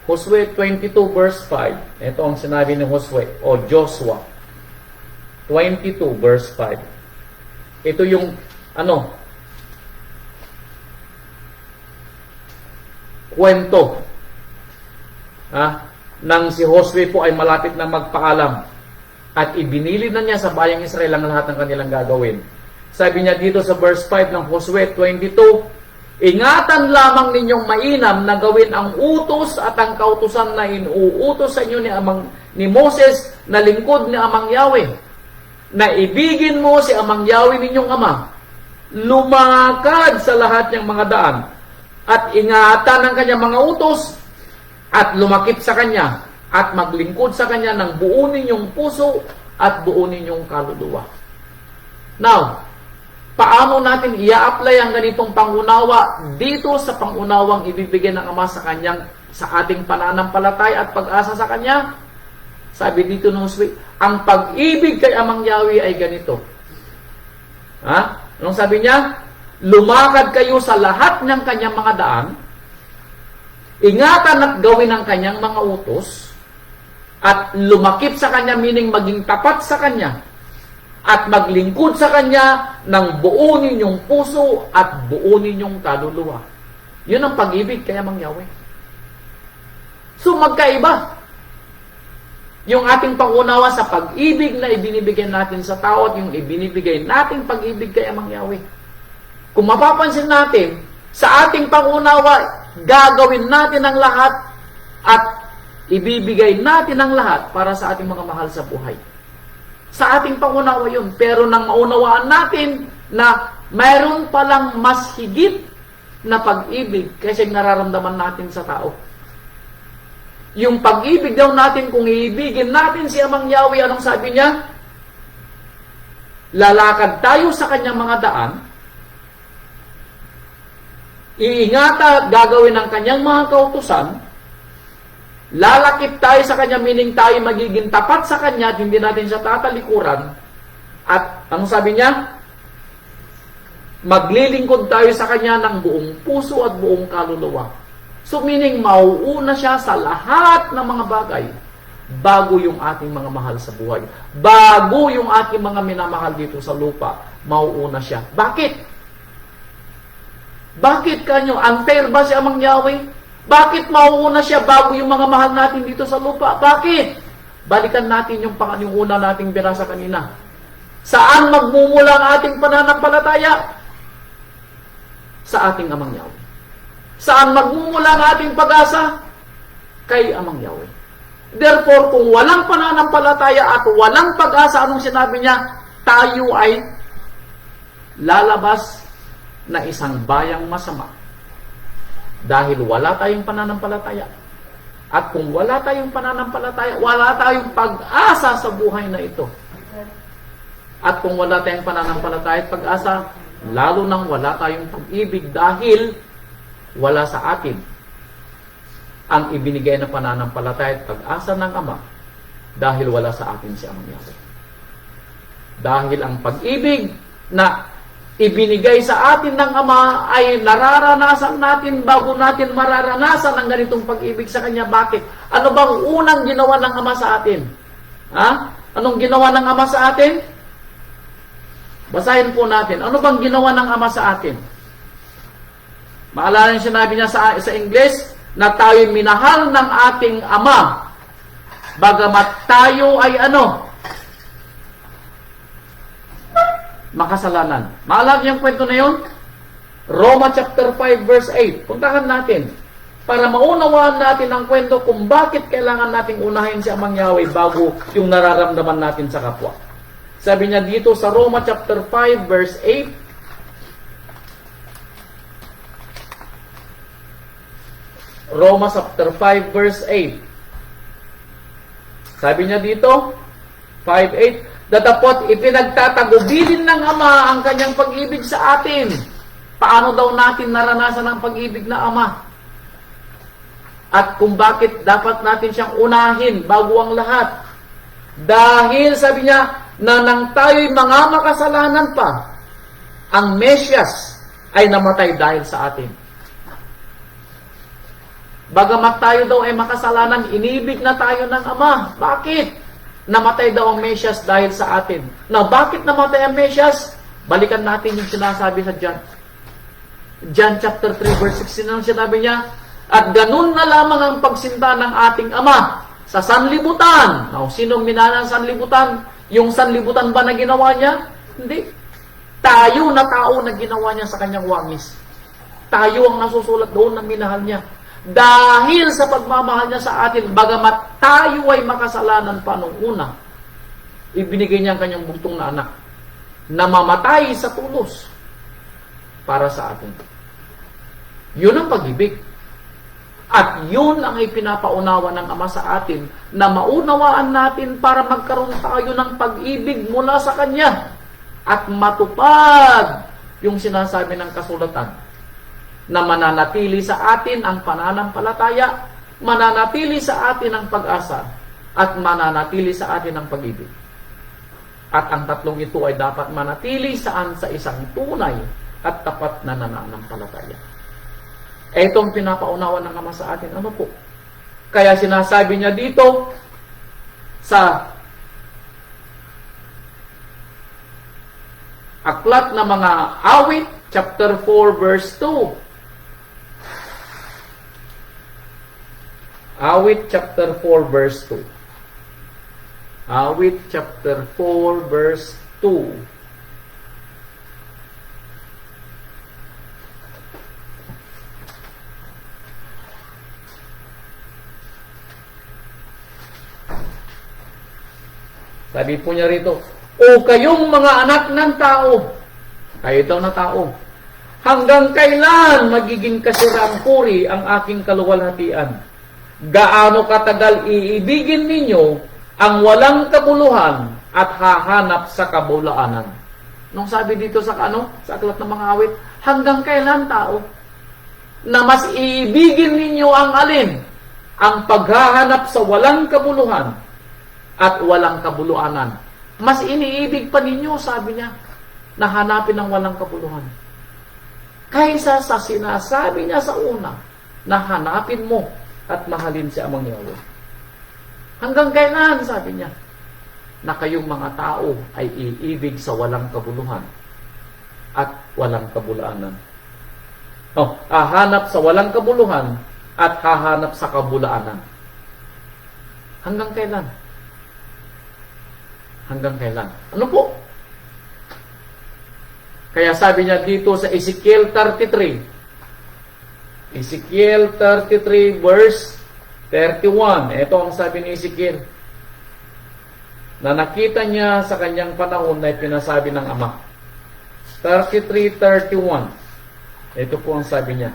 Josue 22 verse 5. Ito ang sinabi ni Josue o Joshua 22 verse 5. Ito yung kwento nang si Josue po ay malapit na magpaalam at ibinili na niya sa bayang Israel ang lahat ng kanilang gagawin. Sabi niya dito sa verse 5 ng Josue 22, ingatan lamang ninyong mainam na gawin ang utos at ang kautusan na inuutos sa inyo ni Moses na lingkod ni Amang Yahweh, na ibigin mo si Amang Yahweh ninyong Ama, lumakad sa lahat niyang mga daan, at ingatan ang kanyang mga utos, at lumakip sa kanya, at maglingkod sa kanya ng buo ninyong puso at buo ninyong kaluluwa. Now, paano natin i-apply ang ganitong pangunawa dito sa pangunawang ibibigay ng Ama sa ating pananampalataya at pag-asa sa Kanya? Sabi dito ng Josue, ang pag-ibig kay Amang Yahweh ay ganito. Anong sabi niya? Lumakad kayo sa lahat ng kanyang mga daan, ingatan at gawin ang kanyang mga utos, at lumakip sa kanya, meaning maging tapat sa kanya, at maglingkod sa kanya ng buo ninyong puso at buo ninyong kaluluwa. Yun ang pag-ibig kay Amang Yahweh. So magkaiba yung ating pangunawa sa pag-ibig na ibinibigay natin sa tao at yung ibinibigay nating pag-ibig kay Amang Yahweh. Kung mapapansin natin, sa ating pangunawa, gagawin natin ang lahat at ibibigay natin ang lahat para sa ating mga mahal sa buhay. Sa ating pangunawa yun. Pero nang maunawaan natin na mayroon palang mas higit na pag-ibig kaysa nararamdaman natin sa tao. Yung pag-ibig daw natin, kung iibigin natin si Amang Yahweh, anong sabi niya? Lalakad tayo sa kanyang mga daan, iingatan at gagawin ang kanyang mga kautusan, lalakip tayo sa kanya, meaning tayo magiging tapat sa kanya at hindi natin siya tatalikuran, At ang sabi niya, maglilingkod tayo sa Kanya ng buong puso at buong kaluluwa. So meaning, mauuna siya sa lahat ng mga bagay bago yung ating mga mahal sa buhay. Bago yung ating mga minamahal dito sa lupa, mauuna siya. Bakit? Bakit kanyo? Unfair ba si Amang Yahweh? Bakit mauuna siya bago yung mga mahal natin dito sa lupa? Bakit? Balikan natin yung una nating binasa kanina. Saan magmumula ang ating pananampalataya? Sa ating Amang Yahweh. Saan magmumula ang ating pag-asa? Kay Amang Yahweh. Therefore, kung walang pananampalataya at walang pag-asa, anong sinabi niya? Tayo ay lalabas na isang bayang masama. Dahil wala tayong pananampalataya. At kung wala tayong pananampalataya, wala tayong pag-asa sa buhay na ito. At kung wala tayong pananampalataya at pag-asa, lalo nang wala tayong pag-ibig dahil wala sa atin ang ibinigay na pananampalataya at pag-asa ng Ama dahil wala sa atin si Amang Yahweh. Dahil ang pag-ibig na ibinigay sa atin ng Ama ay nararanasan natin bago natin mararanasan ang ganitong pag-ibig sa Kanya. Bakit? Ano bang unang ginawa ng Ama sa atin? Ha? Anong ginawa ng Ama sa atin? Basahin po natin. Ano bang ginawa ng Ama sa atin? Maalala niyo sinabi niya sa English na tayo minahal ng ating Ama bagamat tayo ay ano? Makasalanan. Maalala niyo yung kwento na yun? Roma chapter 5 verse 8. Puntahan natin para maunawaan natin ang kwento kung bakit kailangan nating unahin si Amang Yahweh bago yung nararamdaman natin sa kapwa. Sabi niya dito sa Roma chapter 5 verse 8, Roma chapter 5 verse 8. Sabi niya dito, 5:8, datapot ipinagtatagubilin ng Ama ang Kanyang pag-ibig sa atin. Paano daw natin naranasan ang pag-ibig na Ama? At kung bakit dapat natin siyang unahin bago ang lahat? Dahil sabi niya, na nang tayo'y mga makasalanan pa, ang Mesyas ay namatay dahil sa atin. Bagamat tayo daw ay makasalanan, inibig na tayo ng Ama. Bakit? Namatay daw ang Mesyas dahil sa atin. Na bakit namatay ang Mesyas? Balikan natin yung sinasabi sa John. John chapter 3 verse 16, ang sinabi niya, at ganun na lamang ang pagsinta ng ating Ama sa sanlibutan. Now, sinong minana ang sanlibutan? Yung sanlibutan ba na ginawa niya? Hindi. Tayo na tao na ginawa niya sa kanyang wangis. Tayo ang nasusulat doon na minahal niya. Dahil sa pagmamahal niya sa atin, bagamat tayo ay makasalanan pa nung una, ibinigay niya ang kanyang bugtong na anak na mamatay sa tulos para sa atin. Yun ang pag-ibig. At yun ang ipinapaunawa ng Ama sa atin na maunawaan natin para magkaroon tayo ng pag-ibig mula sa Kanya at matupad yung sinasabi ng kasulatan na mananatili sa atin ang pananampalataya, mananatili sa atin ang pag-asa, at mananatili sa atin ang pag-ibig. At ang tatlong ito ay dapat manatili saan sa isang tunay at tapat na nananampalataya. Itong pinapaunawa ng Ama sa atin. Ano po? Kaya sinasabi niya dito sa aklat na mga awit, chapter 4, verse 2. Awit chapter 4, verse 2. Awit chapter 4, verse 2. Sabi po niya rito, o kayong mga anak ng tao, kayo daw na tao, hanggang kailan magiging kasirang puri ang aking kaluwalhatian? Gaano katagal iibigin ninyo ang walang kabuluhan at hahanap sa kabulaanan? Nung sabi dito sa sa aklat ng mga awit, hanggang kailan tao? Na mas iibigin ninyo ang alin? Ang paghahanap sa walang kabuluhan at walang kabuluanan. Mas iniibig pa ninyo, sabi niya, na hanapin ang walang kabuluhan. Kaysa sa sinasabi niya sa una, na hanapin mo at mahalin si Amang Yahweh. Hanggang kailan, sabi niya, na kayong mga tao ay iibig sa walang kabuluhan at walang kabulaanan. Hahanap sa walang kabuluhan at hahanap sa kabulaanan. Hanggang kailan? Hanggang kailan? Ano po? Kaya sabi niya dito sa Ezekiel 33. Ezekiel 33 verse 31. Ito ang sabi ni Ezekiel. Na nakita niya sa kanyang panahon na pinasabi ng Ama. 33:31. Ito po ang sabi niya.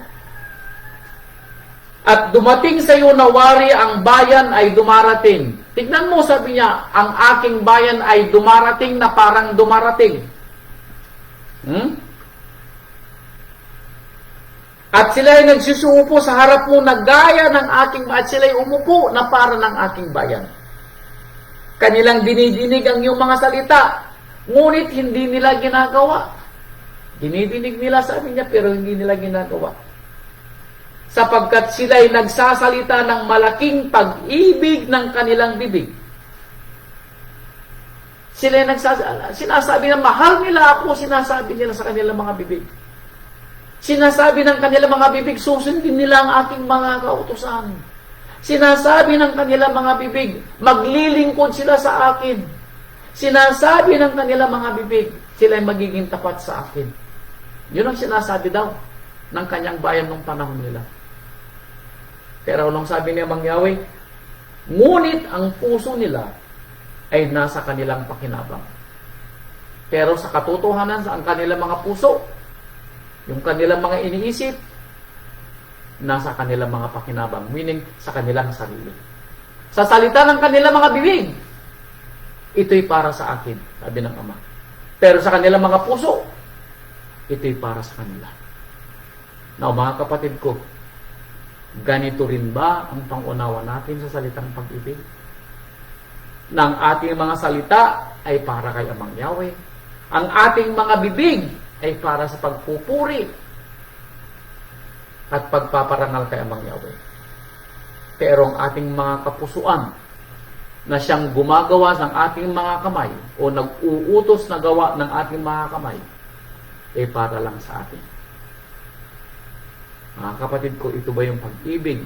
At dumating sa iyo na wari, ang bayan ay dumarating. Tignan mo, sabi niya, ang aking bayan ay dumarating na parang dumarating. At sila ay nagsusuupo sa harap mo na gaya ng aking, at sila ay umupo na para ng aking bayan. Kanilang dinidinig ang iyong mga salita, ngunit hindi nila ginagawa. Dinidinig nila, sabi niya, pero hindi nila ginagawa. Sapagkat sila ay nagsasalita ng malaking pag-ibig ng kanilang bibig. Sila ay sinasabi na mahal nila ako, sinasabi nila sa kanilang mga bibig. Sinasabi ng kanilang mga bibig, susundin nila ang aking mga kautusan. Sinasabi ng kanilang mga bibig, maglilingkod sila sa akin. Sinasabi ng kanilang mga bibig, sila ay magiging tapat sa akin. Yun ang sinasabi daw ng kanyang bayan nung panahon nila. Pero anong sabi niya Mang Yahweh? Ngunit ang puso nila ay nasa kanilang pakinabang. Pero sa katotohanan, sa ang kanilang mga puso, yung kanilang mga iniisip, nasa kanilang mga pakinabang, meaning sa kanilang sarili. Sa salita ng kanilang mga bibig, ito'y para sa akin, sabi ng Ama. Pero sa kanilang mga puso, ito'y para sa kanila. Now, mga kapatid ko, ganito rin ba ang pangunawa natin sa salitang pag-ibig? Ng ating mga salita ay para kay Amang Yahweh. Ang ating mga bibig ay para sa pagpupuri at pagpaparangal kay Amang Yahweh. Pero ang ating mga kapusuan na siyang gumagawa ng ating mga kamay o nag-uutos na gawa ng ating mga kamay ay para lang sa atin. Mga kapatid ko, ito ba yung pag-ibig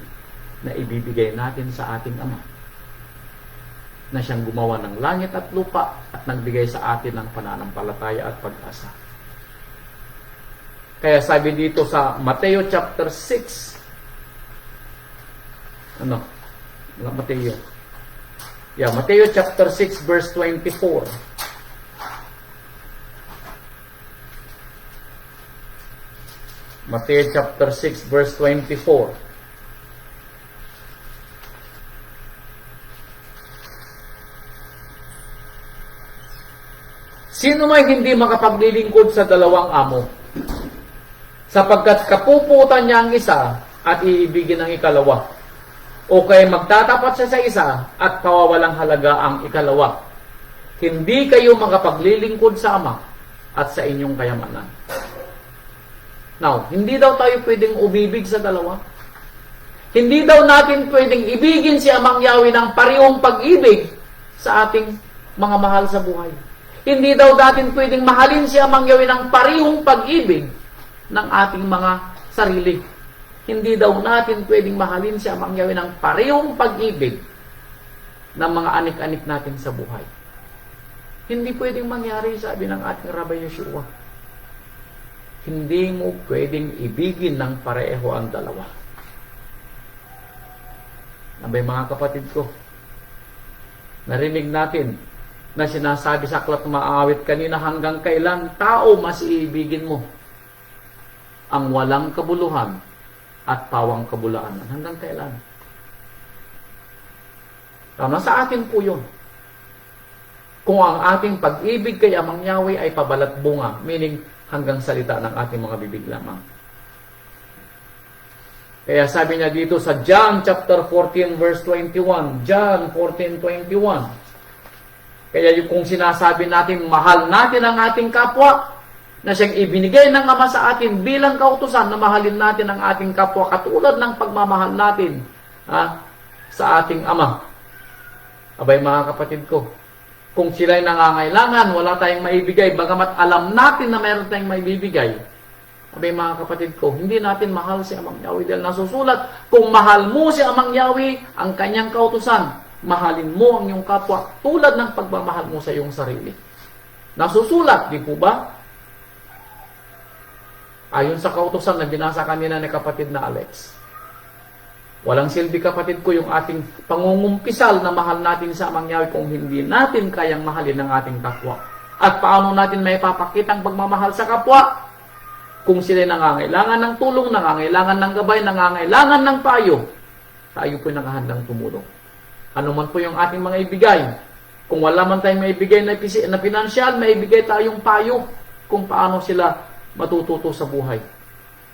na ibibigay natin sa ating Ama? Na siyang gumawa ng langit at lupa at nagbigay sa atin ng pananampalataya at pag-asa. Kaya sabi dito sa Mateo chapter 6, Mateo chapter 6 verse 24. Mateo chapter 6 verse 24. Sino may hindi makapaglilingkod sa dalawang amo? Sapagkat kapuputan niya ang isa at iibigin ang ikalawa. O kaya magtatapat siya sa isa at pawawalang halaga ang ikalawa. Hindi kayo makapaglilingkod sa Ama at sa inyong kayamanan. Now, hindi daw tayo pwedeng umibig sa dalawa. Hindi daw natin pwedeng ibigin si Amang Yahweh ng parehong pag-ibig sa ating mga mahal sa buhay. Hindi daw natin pwedeng mahalin si Amang Yahweh ng parehong pag-ibig ng ating mga sarili. Hindi daw natin pwedeng mahalin si Amang Yahweh ng parehong pag-ibig ng mga anik-anik natin sa buhay. Hindi pwedeng mangyari, sabi ng ating Rabbi Yeshua. Hindi mo pwedeng ibigin ng pareho ang dalawa. Abay mga kapatid ko, narinig natin na sinasabi sa aklat na maawit kanina, hanggang kailan tao mas iibigin mo ang walang kabuluhan at pawang kabulaanan? Hanggang kailan? Nasa atin po yun. Kung ang ating pag-ibig kay Amang Yahweh ay pabalat bunga, meaning hanggang salita ng ating mga bibig lamang. Kaya sabi niya dito sa John chapter 14 verse 21, John 14:21, Kaya yung kung sinasabi natin, mahal natin ang ating kapwa, na siyang ibinigay ng Ama sa atin bilang kautusan na mahalin natin ang ating kapwa katulad ng pagmamahal natin sa ating Ama. Abay mga kapatid ko, kung sila'y nangangailangan, wala tayong maibigay, bagamat alam natin na mayroon tayong maibibigay, abay mga kapatid ko, hindi natin mahal si Amang Yahweh dahil nasusulat, kung mahal mo si Amang Yahweh, ang kanyang kautusan, mahalin mo ang iyong kapwa tulad ng pagmamahal mo sa iyong sarili. Nasusulat, di po ba? Ayon sa kautusan na binasa kanina ni kapatid na Alex. Walang silbi kapatid ko yung ating pangungumpisal na mahal natin sa Amang Yahweh kung hindi natin kayang mahalin ang ating kapwa. At paano natin may papakita ang pagmamahal sa kapwa? Kung sila nangangailangan ng tulong, nangangailangan ng gabay, nangangailangan ng payo, tayo po'y nakahandang tumulong. Ano man po yung ating mga ibigay. Kung wala man tayong maibigay na pinansyal, maibigay tayong payo kung paano sila matututo sa buhay.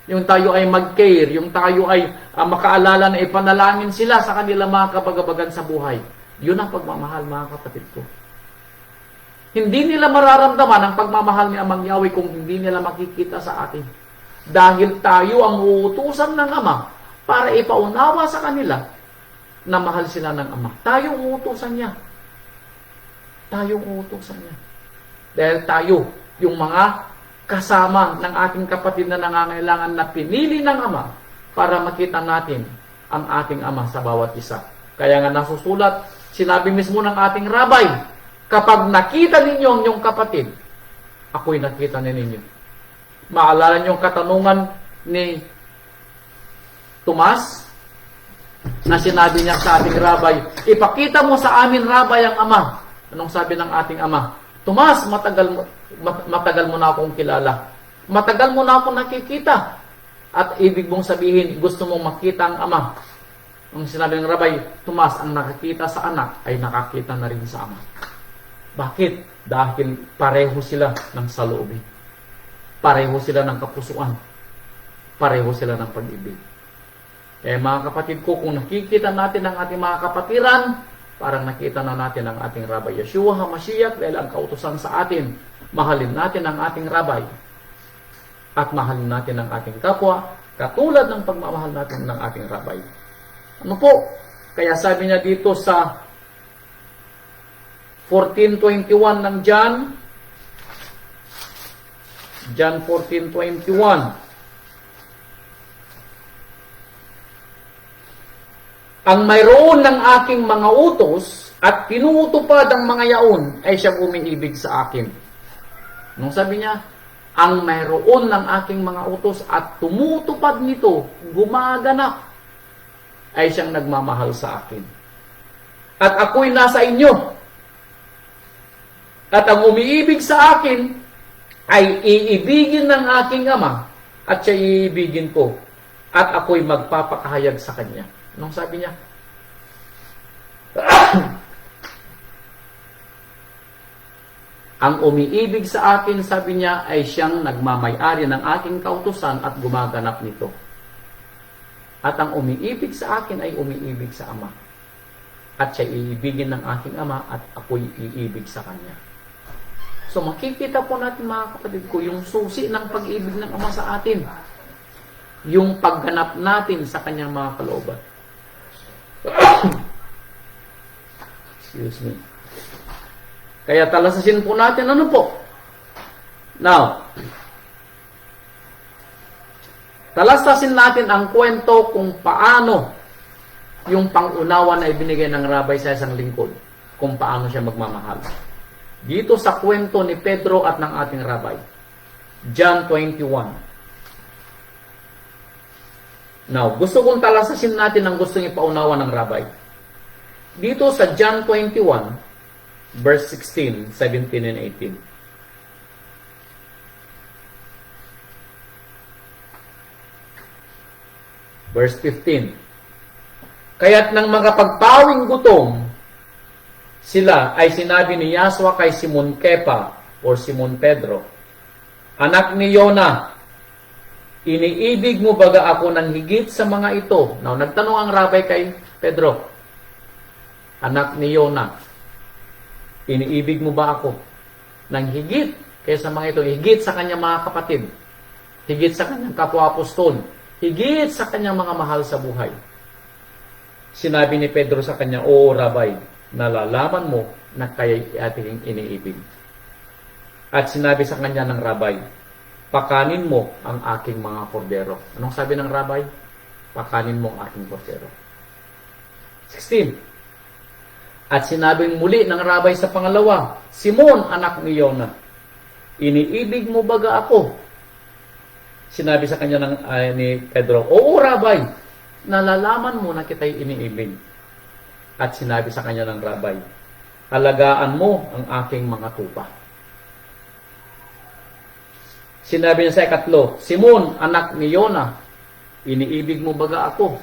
Yung tayo ay mag-care, yung tayo ay makaalala na ipanalangin sila sa kanilang mga kabagabagan sa buhay. Yun ang pagmamahal, mga kapatid ko. Hindi nila mararamdaman ang pagmamahal ni Amang Yahweh kung hindi nila makikita sa atin. Dahil tayo ang uutusan ng Ama para ipaunawa sa kanila na mahal sila ng Ama. Tayo ang uutusan niya. Tayo ang uutusan niya. Dahil tayo, yung mga kasama ng ating kapatid na nangangailangan na pinili ng Ama para makita natin ang ating Ama sa bawat isa. Kaya nga nasusulat, sinabi mismo ng ating rabay, kapag nakita ninyo ang inyong kapatid, ako'y nakita ninyo. Maalala niyo ang katanungan ni Tomas na sinabi niya sa ating rabay, ipakita mo sa amin rabay ang Ama. Anong sabi ng ating Ama? Tomas, matagal mo na akong kilala. Matagal mo na akong nakikita. At ibig mong sabihin, gusto mong makita ang Ama. Ang sinabi ng rabay, Tomas, ang nakikita sa anak ay nakakita na rin sa Ama. Bakit? Dahil pareho sila ng saloobin. Pareho sila ng kapusuan. Pareho sila ng pag-ibig. Kaya mga kapatid ko, kung nakikita natin ang ating mga kapatiran, parang nakita na natin ang ating Rabay Yeshua HaMashiach dahil ang kautusan sa atin, mahalin natin ang ating Rabay at mahalin natin ang ating kapwa katulad ng pagmamahal natin ng ating Rabay. Ano po? Kaya sabi niya dito sa 14:21 ng John 14:21, ang mayroon ng aking mga utos at tinutupad ang mga yaon ay siyang umiibig sa akin. Nung sabi niya, ang mayroon ng aking mga utos at tumutupad nito, gumaganap, ay siyang nagmamahal sa akin. At ako'y nasa inyo. At ang umiibig sa akin ay iibigin ng aking Ama at siya iibigin ko. At ako'y magpapakahayag sa kanya. Anong sabi niya? Ang umiibig sa akin, sabi niya, ay siyang nagmamay-ari ng aking kautusan at gumaganap nito. At ang umiibig sa akin ay umiibig sa Ama. At siya iibigin ng aking Ama at ako'y iibig sa kanya. So makikita po natin mga kapatid ko, yung susi ng pag-ibig ng Ama sa atin. Yung pagganap natin sa kanyang mga kalooban. Excuse me. Kaya talasasin po natin ano po. Now, talasasin natin ang kwento kung paano yung pangunawa na ibinigay ng rabay sa isang lingkod. Kung paano siya magmamahal. Dito sa kwento ni Pedro at ng ating rabay. John 21. Now, gusto kong talasasin natin ang gustong ipaunawa ng rabay. Dito sa John 21, verse 16, 17, and 18. Verse 15. Kaya't nang mga pagpawing gutom, sila ay sinabi ni Yahshua kay Simon Kepa or Simon Pedro, anak ni Yona, iniibig mo baga ako ng higit sa mga ito? Now, nagtanong ang rabay kay Pedro, anak ni Yona, Iniibig mo ba ako? Nang higit kaysa mga ito, higit sa kanyang mga kapatid, higit sa kanyang kapwa-apostol, higit sa kanyang mga mahal sa buhay. Sinabi ni Pedro sa kanya, "Oo, Rabay, nalalaman mo na kaya'y ating iniibig." At sinabi sa kanya ng Rabay, "Pakanin mo ang aking mga kordero." Anong sabi ng Rabay? Pakanin mo ang aking kordero. 16. At sinabing muli ng Rabay sa pangalawa, "Simon, anak ni Yona, iniibig mo baga ako?" Sinabi sa kanya ni Pedro, "Oo, Rabay, nalalaman mo na kita'y iniibig." At sinabi sa kanya ng Rabay, "Alagaan mo ang aking mga tupa." Sinabi niya sa ikatlo, "Simon, anak ni Yona, iniibig mo baga ako?"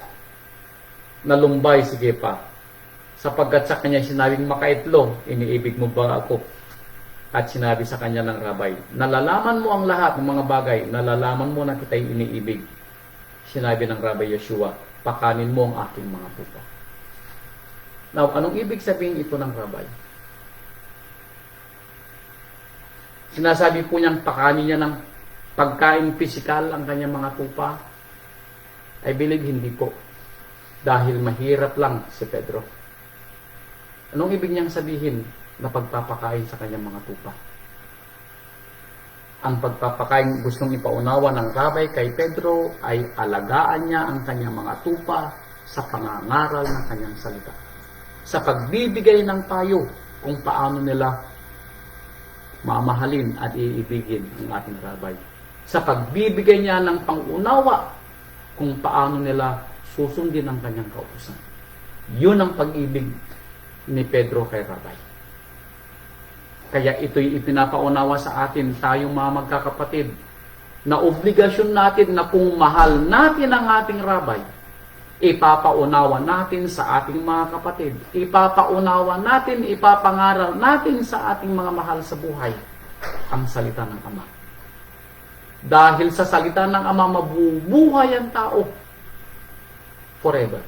Nalumbay si Kepa, sapagkat sa kanya sinabing makaitlo, "Iniibig mo ba ako?" At sinabi sa kanya ng Rabay, "Nalalaman mo ang lahat ng mga bagay, nalalaman mo na kita'y iniibig." Sinabi ng Rabay Yeshua, "Pakanin mo ang aking mga tupa." Now, anong ibig sabihin ito ng Rabay? Sinasabi po niyang pakanin niya ng pagkain pisikal ang kanyang mga tupa? I believe hindi po. Dahil mahirap lang si Pedro. Anong ibig niyang sabihin na pagpapakain sa kanyang mga tupa? Ang pagpapakain gustong ipaunawa ng Rabay kay Pedro ay alagaan niya ang kanyang mga tupa sa pangangaral ng kanyang salita. Sa pagbibigay ng payo kung paano nila mamahalin at iibigin ang ating Rabay. Sa pagbibigay niya ng pangunawa kung paano nila susundin ang kanyang kautusan. Yun ang pag-ibig ni Pedro kay Rabay. Kaya ito'y ipinapaunawa sa atin, tayong mga magkakapatid, na obligasyon natin na kung mahal natin ang ating Rabay, ipapaunawa natin sa ating mga kapatid, ipapaunawa natin, ipapangaral natin sa ating mga mahal sa buhay ang salita ng Ama. Dahil sa salita ng Ama, mabubuhay ang tao forever.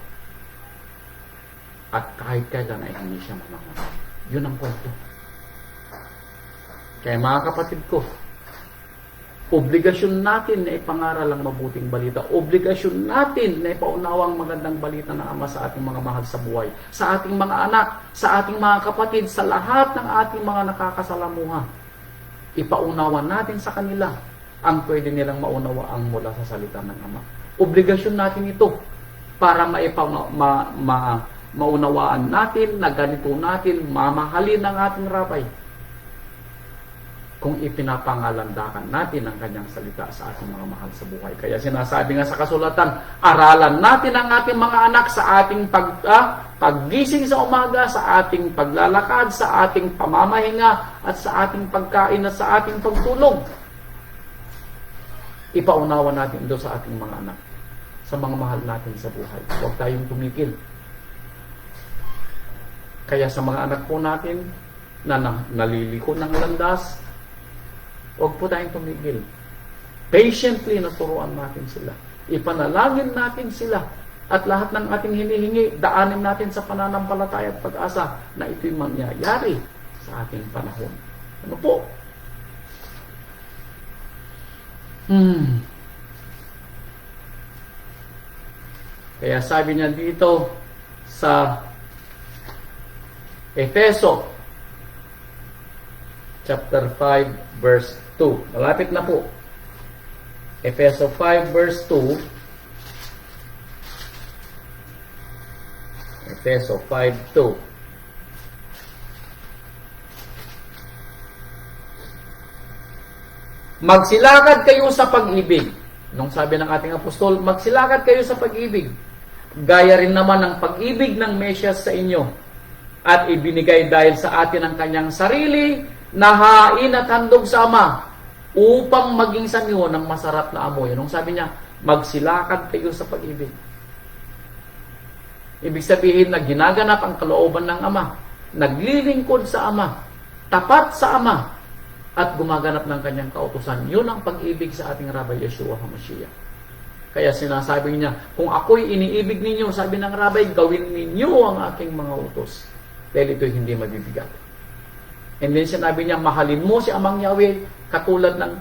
At kahit kailan ay hindi siya mamamatay. Yun ang kwento. Kaya mga kapatid ko, obligasyon natin na ipangaral ang mabuting balita. Obligasyon natin na ipaunawa ang magandang balita ng Ama sa ating mga mahal sa buhay, sa ating mga anak, sa ating mga kapatid, sa lahat ng ating mga nakakasalamuha. Ipaunawa natin sa kanila ang pwede nilang maunawaan mula sa salita ng Ama. Obligasyon natin ito para maunawaan natin na ganito natin mamahalin ang ating Rabay kung ipinapangalandakan natin ang kanyang salita sa ating mga mahal sa buhay. Kaya sinasabi nga sa kasulatan, aralan natin ang ating mga anak sa ating paggising sa umaga, sa ating paglalakad, sa ating pamamahinga, at sa ating pagkain at sa ating pagtulog. Ipaunawa natin ito sa ating mga anak, sa mga mahal natin sa buhay. Huwag tayong tumigil. Kaya sa mga anak po natin na naliliko ng landas, huwag po tayong tumigil. Patiently naturuan natin sila. Ipanalangin natin sila. At lahat ng ating hinihingi, daanin natin sa pananampalataya at pag-asa na ito'y mangyayari sa ating panahon. Ano po? Kaya sabi niya dito sa Efeso chapter 5 verse 2. Malapit na po. Efeso 5 verse 2. Efeso 5:2. Magsilakad kayo sa pag-ibig. Nung sabi ng ating apostol, magsilakad kayo sa pag-ibig. Gaya rin naman ang pag-ibig ng Mesyas sa inyo. At ibinigay dahil sa atin ang kanyang sarili na hain at handog sa Ama upang maging sanyo ng masarap na amoy. Nung sabi niya, magsilakad kayo sa pag-ibig. Ibig sabihin na ginaganap ang kalooban ng Ama, naglilingkod sa Ama, tapat sa Ama, at gumaganap ng kanyang kautusan. Yun ang pag-ibig sa ating Rabay Yeshua HaMashiach. Kaya sinasabi niya, kung ako'y iniibig ninyo, sabi ng Rabay, gawin ninyo ang aking mga utos. Dahil ito'y hindi mabibigat. And then sinabi niya, mahalin mo si Amang Yahweh katulad ng,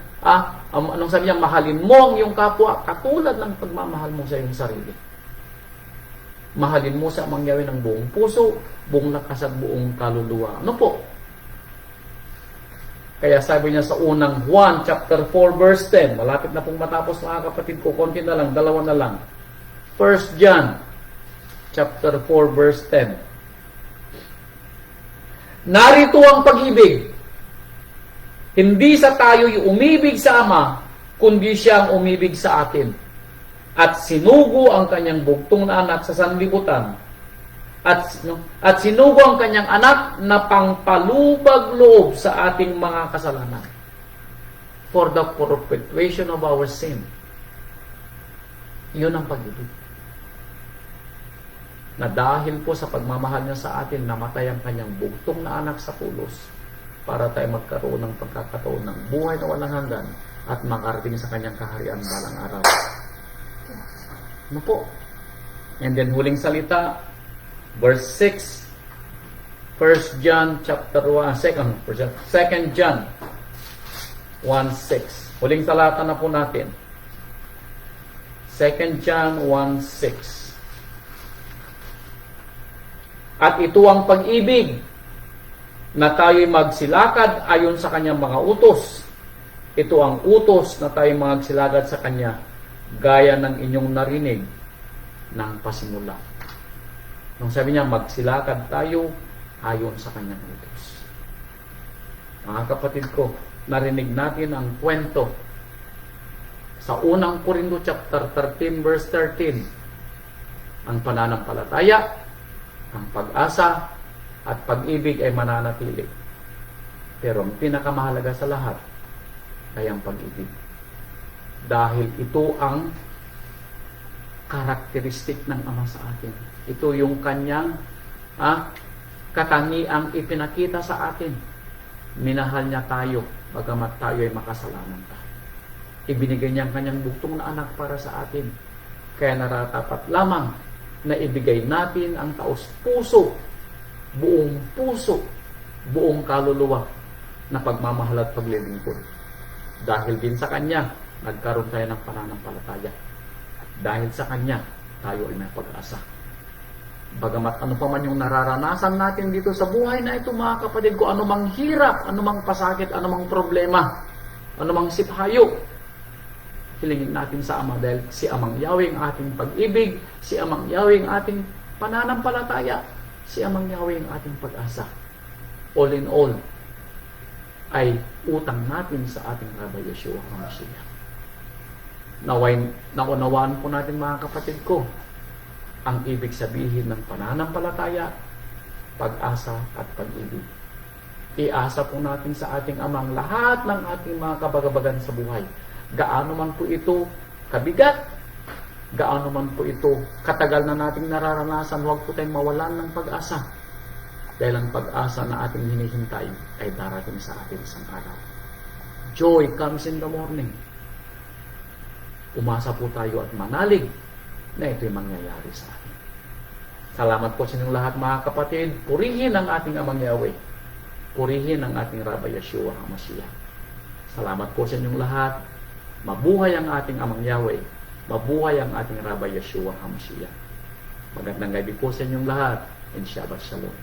anong sabi niya, mahalin mo ang iyong kapwa katulad ng pagmamahal mo sa iyong sarili. Mahalin mo si Amang Yahweh ng buong puso, buong lakas at buong kaluluwa. Ano po? Kaya sabi niya sa unang Juan chapter 4 verse 10, malapit na pong matapos mga kapatid ko, konti na lang, dalawa na lang. 1 John chapter 4 verse 10. Narito ang pag-ibig. Hindi sa tayo'y umibig sa Ama, kundi siya ang umibig sa atin. At sinugo ang kanyang bugtong na anak sa sanlibutan. At sinugo ang kanyang anak na pangpalubag loob sa ating mga kasalanan. For the perpetuation of our sin. Yun ang pag-ibig. Na dahil po sa pagmamahal niya sa atin, namatay ang kanyang bugtong na anak sa pulos para tayo magkaroon ng pagkakataon ng buhay na walang hanggan at makarating sa kanyang kaharian balang araw. Ano po? And then huling salita, verse 6, 1 John chapter 1, 2 John 1:6. Huling talata na po natin. 2 John 1:6. At ito ang pag-ibig, na tayo'y magsilakad ayon sa kanyang mga utos. Ito ang utos na tayo'y magsilakad sa kanya, gaya ng inyong narinig ng pasimula. Nung sabi niya, magsilakad tayo ayon sa kanyang utos. Mga kapatid ko, narinig natin ang kwento sa unang Korinto chapter 13 verse 13. Ang pananampalataya, ang pag-asa at pag-ibig ay mananatili. Pero ang pinakamahalaga sa lahat ay ang pag-ibig. Dahil ito ang karakteristik ng Ama sa atin. Ito yung kanyang katangiang ipinakita sa atin. Minahal niya tayo, bagamat tayo ay makasalanan pa. Ibinigay niya ang kanyang bugtong na anak para sa atin. Kaya naratapat lamang na ibigay natin ang taos-puso, buong kaluluwa na pagmamahal at paglilingkod. Dahil din sa Kanya, nagkaroon tayo ng pananampalataya. Dahil sa Kanya, tayo ay may pag-asa. Bagamat ano pa man yung nararanasan natin dito sa buhay na ito, mga kapatid ko, anumang hirap, anumang pasakit, anumang problema, anumang siphayo, hilingin natin sa Ama dahil si Amang Yahweh ang ating pag-ibig, si Amang Yahweh ang ating pananampalataya, si Amang Yahweh ang ating pag-asa. All in all, ay utang natin sa ating Rabbi Yeshua HaMashiach. Naunawaan po natin mga kapatid ko, ang ibig sabihin ng pananampalataya, pag-asa at pag-ibig. Iasa po natin sa ating Amang lahat ng ating mga kabagabagan sa buhay. Gaano man po ito kabigat, gaano man po ito katagal na nating nararanasan, huwag po tayong mawalan ng pag-asa. Dahil ang pag-asa na ating hinihintay ay darating sa atin isang araw. Joy comes in the morning. Umasa po tayo at manalig na ito'y mangyayari sa atin. Salamat po sa inyong lahat mga kapatid. Purihin ang ating Amang Yahweh. Purihin ang ating Rabbi Yeshua HaMashiach. Salamat po sa inyong lahat. Mabuhay ang ating Amang Yahweh. Mabuhay ang ating Rabbi Yeshua HaMashiach. Magandang gabi po sa inyong lahat. And Shabbat Shalom.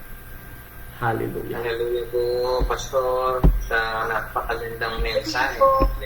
Hallelujah. Hallelujah po, Pastor, sa napakagandang mensahe.